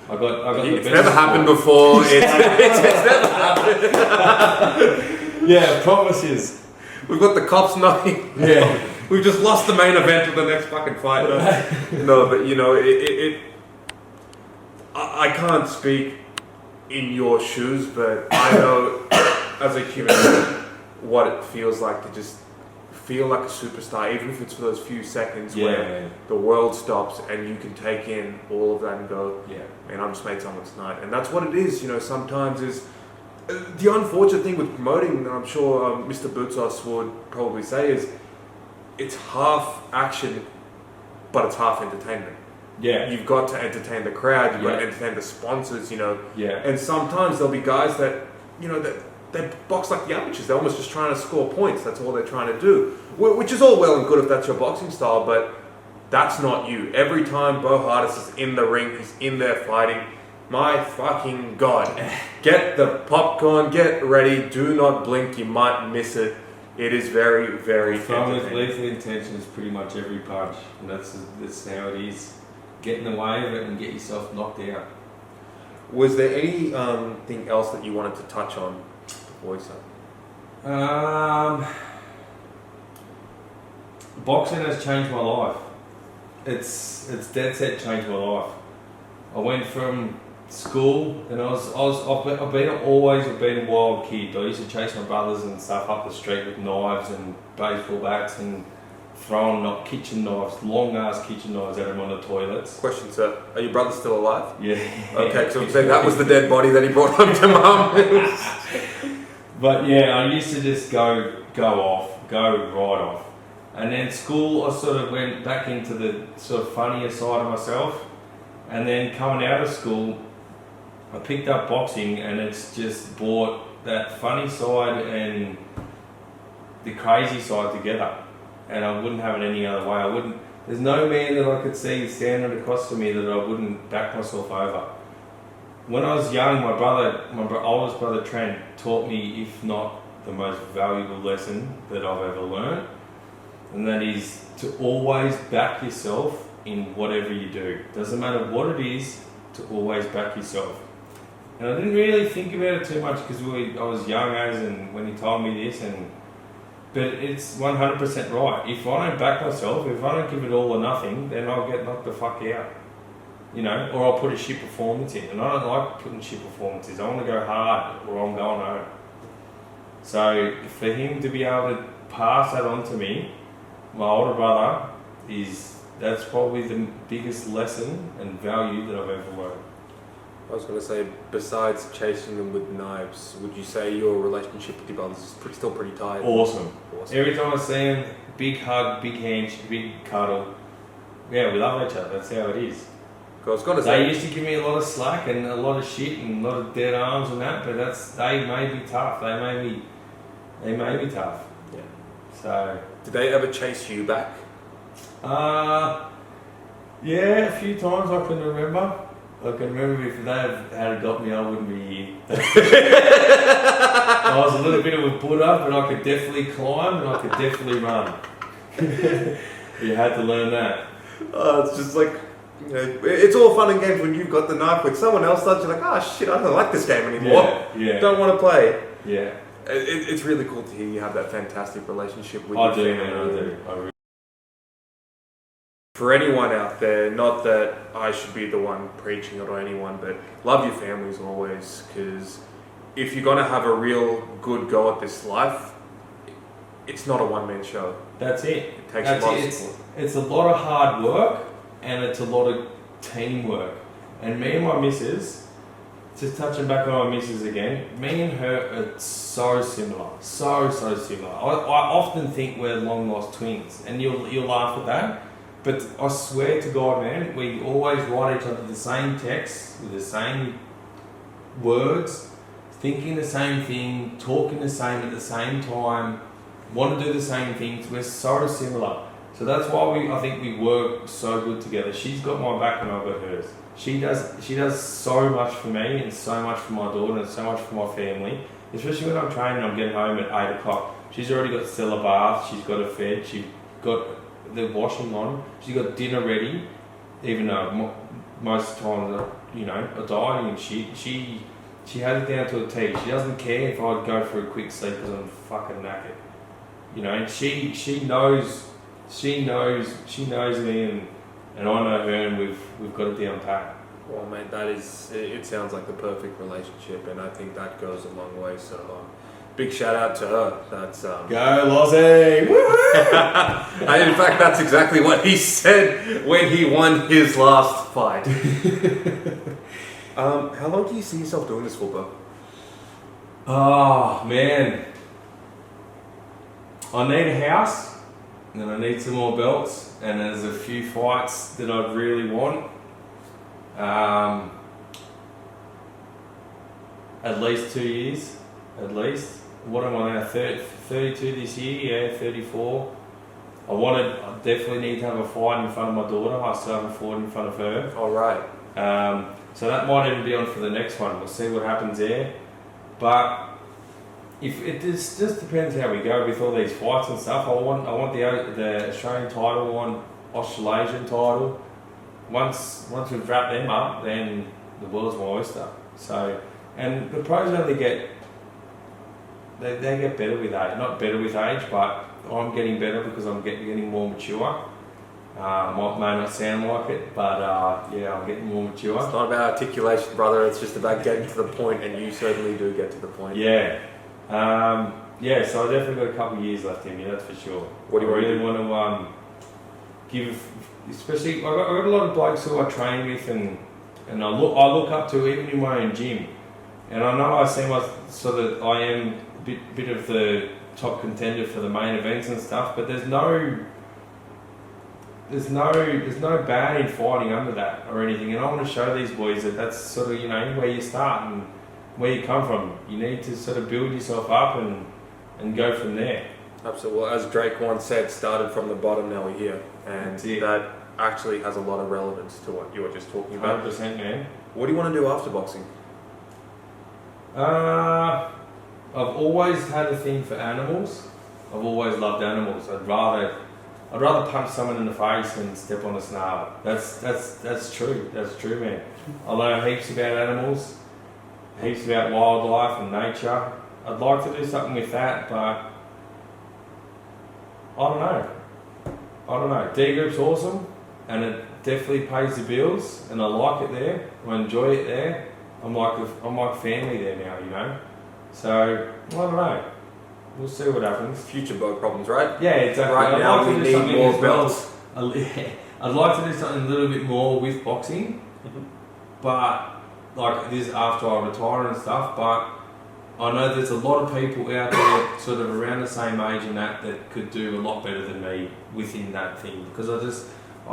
I got the it's best never happened before. It's never happened. Yeah, promises. We've got the cops knocking. Yeah. We've just lost the main event of the next fucking fight. No, but you know, I can't speak in your shoes, but I know as a human being what it feels like to just feel like a superstar, even if it's for those few seconds where the world stops and you can take in all of that and go, man, I just made someone's night. And that's what it is, you know, sometimes is the unfortunate thing with promoting, and I'm sure Mr. Bootsos would probably say, is it's half action, but it's half entertainment. Yeah. You've got to entertain the crowd, you've got to entertain the sponsors, you know. Yeah. And sometimes there'll be guys that, you know, that they box like the amateurs. They're almost just trying to score points. That's all they're trying to do. Which is all well and good if that's your boxing style, but that's not you. Every time Beau Hartas is in the ring, he's in there fighting. My fucking God. Get the popcorn, get ready, do not blink, you might miss it. It is very, very From with entertaining. lethal intentions pretty much every punch. And that's how it is. Get in the way of it and get yourself knocked out. Was there anything else that you wanted to touch on before we start? Boxing has changed my life. It's dead set changed my life. I went from school and I've been a wild kid. I used to chase my brothers and stuff up the street with knives and baseball bats and throwing kitchen knives, long ass kitchen knives at them on the toilets. Question, sir. Are your brothers still alive? Yeah. Okay, so I'm saying that was the dead body that he brought home to mum. But yeah, I used to just go right off. And then school, I sort of went back into the sort of funnier side of myself. And then coming out of school, I picked up boxing and it's just brought that funny side and the crazy side together. And I wouldn't have it any other way. There's no man that I could see standing across from me that I wouldn't back myself over. When I was young, my oldest brother Trent taught me, if not the most valuable lesson that I've ever learned. And that is to always back yourself in whatever you do. Doesn't matter what it is, to always back yourself. And I didn't really think about it too much because I was young and when he told me this, but it's 100% right. If I don't back myself, if I don't give it all or nothing, then I'll get knocked the fuck out. You know, or I'll put a shit performance in. And I don't like putting shit performances. I want to go hard or I'm going home. So for him to be able to pass that on to me, my older brother, that's probably the biggest lesson and value that I've ever learned. I was going to say, besides chasing them with knives, would you say your relationship with your brothers is still pretty tight? Awesome. Every time I see him, big hug, big handshake, big cuddle. Yeah, we love each other. That's how it is. I was going to say, they used to give me a lot of slack and a lot of shit and a lot of dead arms and that, but they made me tough. They made me tough. Yeah. So. Did they ever chase you back? Yeah, a few times I can remember. I can remember if they had got me, I wouldn't be here. I was a little bit of a Buddha, but I could definitely climb and I could definitely run. You had to learn that. It's just like, you know, it's all fun and games when you've got the knife. When someone else does, you're like, oh shit, I don't like this game anymore. Yeah. Don't want to play. Yeah. It's really cool to hear you have that fantastic relationship with I your do, family. man, I do. I really. For anyone out there, not that I should be the one preaching it or anyone, but love your families always, because if you're going to have a real good go at this life, it's not a one-man show. That's it. It takes a lot of support. It's a lot of hard work and it's a lot of teamwork. And me and my missus, just touching back on my missus again, me and her are so similar. So similar. I often think we're long-lost twins, and you'll laugh at that. But I swear to God, man, we always write each other the same text with the same words, thinking the same thing, talking the same at the same time, want to do the same things. We're so similar. So that's why I think we work so good together. She's got my back and I've got hers. She does so much for me and so much for my daughter and so much for my family. Especially when I'm training, I'm getting home at 8 o'clock. She's already got Stella bath, she's got her fed, she's got the washing on, she's got dinner ready, even though most times, are dieting and shit. She has it down to a T. She doesn't care if I go for a quick sleep because I'm fucking knackered. And she knows me and I know her, and we've got it down pat. Well, mate, it sounds like the perfect relationship, and I think that goes a long way. So, big shout out to her. That's Go Lozzie! And in fact, that's exactly what he said when he won his last fight. How long do you see yourself doing this for, Beau? Oh man, I need a house, and I need some more belts, and there's a few fights that I really want. At least 2 years, at least. What am I now? 32 this year, yeah, 34. I definitely need to have a fight in front of my daughter. I still haven't fought in front of her. All right. So that might even be on for the next one. We'll see what happens there. But if it just depends how we go with all these fights and stuff. I want the Australian title, I want Australasian title. Once we've wrapped them up, then the world's my oyster. So, and the pros only get they get better with age. Not better with age, but I'm getting better because I'm getting more mature. May not sound like it, but yeah, I'm getting more mature. It's not about articulation, brother. It's just about getting to the point, and you certainly do get to the point. Yeah. Yeah, so I definitely got a couple of years left in me, that's for sure. What do you really want to give, especially I got a lot of blokes who I train with and I look up to even in my own gym, and I know I seem like so that I am a bit of the top contender for the main events and stuff, but there's no bad in fighting under that or anything, and I want to show these boys that that's sort of where you start and where you come from. You need to sort of build yourself up and go from there. Absolutely. Well, as Drake once said, started from the bottom, now we're here. And that actually has a lot of relevance to what you were just talking about. 100%, man. What do you want to do after boxing? I've always had a thing for animals. I've always loved animals. I'd rather punch someone in the face than step on a snail. That's true. That's true, man. I learn heaps about animals, heaps about wildlife and nature. I'd like to do something with that, but I don't know. D group's awesome, and it definitely pays the bills, and I like it there. I enjoy it there. I'm like family there now, So I don't know. We'll see what happens. Future Beau problems, right? Yeah, exactly. Right now we need more belts. I'd like to do something a little bit more with boxing, but like this after I retire and stuff. But I know there's a lot of people out there sort of around the same age and that could do a lot better than me within that thing, because I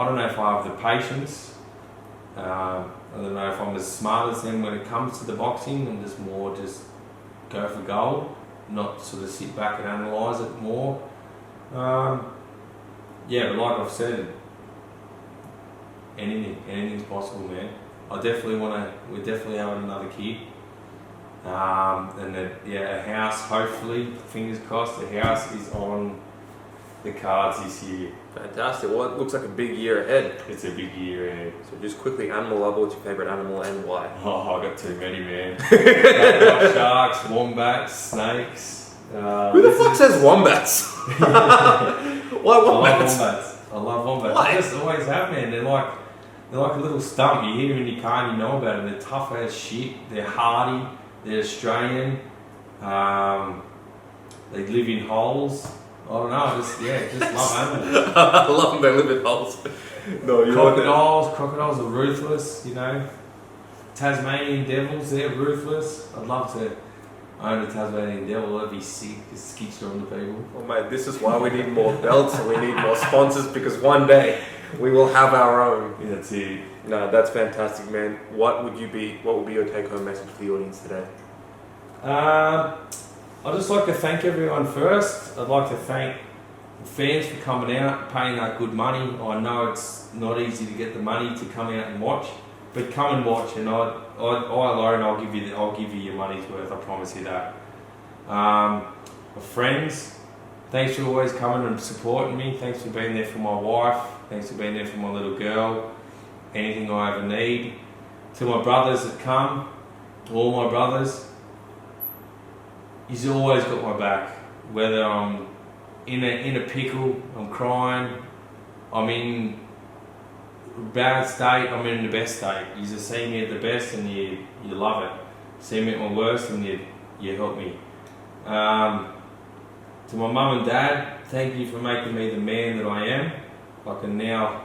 don't know if I have the patience. I don't know if I'm as smart as them when it comes to the boxing, and just go for gold, not sort of sit back and analyse it more. Yeah, but like I've said, anything's possible, man. We definitely having another kid. And then, a house, hopefully, fingers crossed, the house is on the cards this year. Fantastic. Well, it looks like a big year ahead. It's a big year ahead. So just quickly, animal lover, what's your favourite animal and why? Oh, I got too many, man. Sharks, wombats, snakes. Who the fuck says wombats? Why wombats? I love wombats. Why? I just always have, man. They're like a little stump. You hear them in your car and you know about them. They're tough as shit. They're hardy. They're Australian. They live in holes. I don't know. Just love animals. I love them. They live in holes. No, Crocodiles are ruthless. Tasmanian devils. They're ruthless. I'd love to own a Tasmanian devil. That'd be sick. Just keep strong to people. Well, mate, this is why we need more belts and we need more sponsors, because one day We will have our own. Yeah, that's it. No, that's fantastic, man. What would be your take-home message for the audience today? I'd just like to thank everyone first. I'd like to thank the fans for coming out, paying that good money. I know it's not easy to get the money to come out and watch, but come and watch, and I alone, I'll give you your money's worth. I promise you that. My friends, thanks for always coming and supporting me. Thanks for being there for my wife. Thanks for being there for my little girl. Anything I ever need. To my brothers that come, all my brothers, he's always got my back. Whether I'm in a pickle, I'm crying, I'm in a bad state, I'm in the best state. You just see me at the best and you love it. See me at my worst and you help me. To my mum and dad, thank you for making me the man that I am. I can now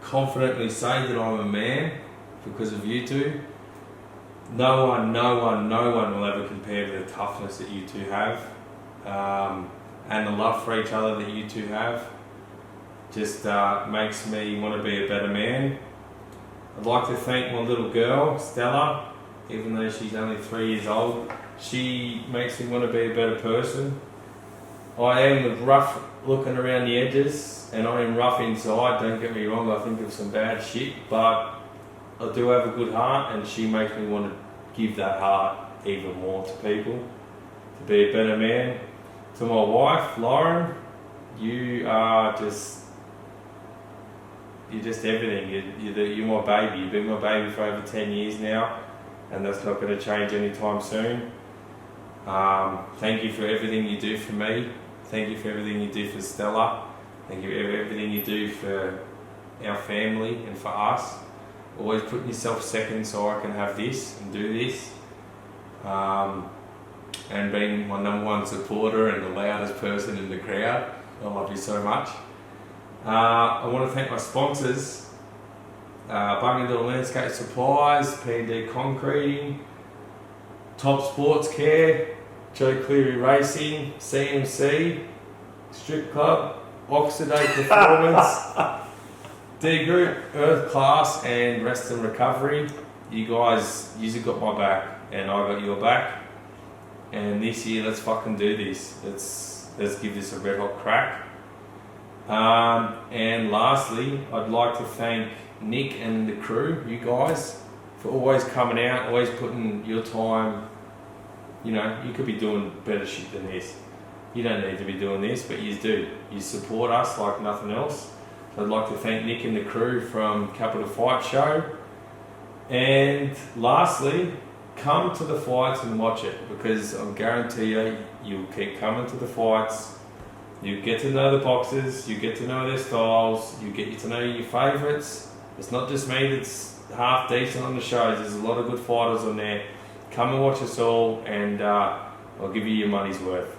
confidently say that I'm a man because of you two. No one will ever compare to the toughness that you two have, and the love for each other that you two have. Just makes me want to be a better man. I'd like to thank my little girl, Stella, even though she's only 3 years old. She makes me want to be a better person. I am rough looking around the edges, and I am rough inside, don't get me wrong, I think of some bad shit, but I do have a good heart, and she makes me want to give that heart even more to people, to be a better man. To my wife, Lauren, you're just everything. You're my baby. You've been my baby for over 10 years now, and that's not going to change anytime soon. Thank you for everything you do for me. Thank you for everything you do for Stella. Thank you for everything you do for our family and for us. Always putting yourself second so I can have this and do this. And being my #1 supporter and the loudest person in the crowd. I love you so much. I want to thank my sponsors. Bungendale Landscape Supplies, P&D Concreting, Top Sports Care, Joe Cleary Racing, CMC, Strip Club, Oxidate Performance, D Group, Earth Class, and Rest and Recovery. You guys, you've got my back, and I got your back. And this year, let's fucking do this. Let's give this a red hot crack. And lastly, I'd like to thank Nick and the crew, you guys, for always coming out, always putting your time. You know, you could be doing better shit than this. You don't need to be doing this, but you do. You support us like nothing else. So I'd like to thank Nick and the crew from Capital Fight Show. And lastly, come to the fights and watch it, because I guarantee you, you'll keep coming to the fights. You get to know the boxers, you get to know their styles, you get to know your favourites. It's not just me that's half decent on the shows, there's a lot of good fighters on there. Come and watch us all, and I'll give you your money's worth.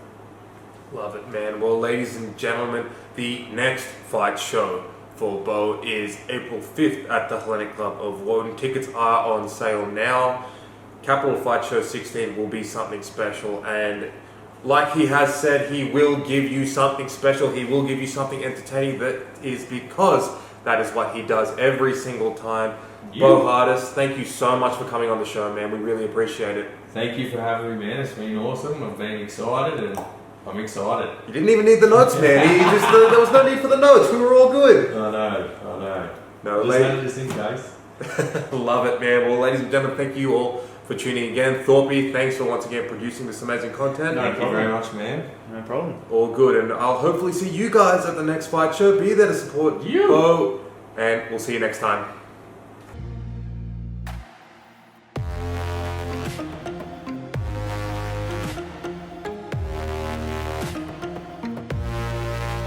Love it, man. Well, ladies and gentlemen, the next fight show for Beau is April 5th at the Hellenic Club of Woden. Tickets are on sale now. Capital Fight Show 16 will be something special, and like he has said, he will give you something special. He will give you something entertaining. That is because that is what he does every single time. Beau Hartas, thank you so much for coming on the show, man. We really appreciate it. Thank you for having me, man. It's been awesome. I've been excited, and I'm excited. You didn't even need the notes, man. There was no need for the notes. We were all good. I know. No, just in case. Love it, man. Well, ladies and gentlemen, thank you all for tuning again. Thorpe, thanks for once again producing this amazing content. Thank you very much, man. No problem. All good, and I'll hopefully see you guys at the next fight show. Be there to support you. Beau, and we'll see you next time.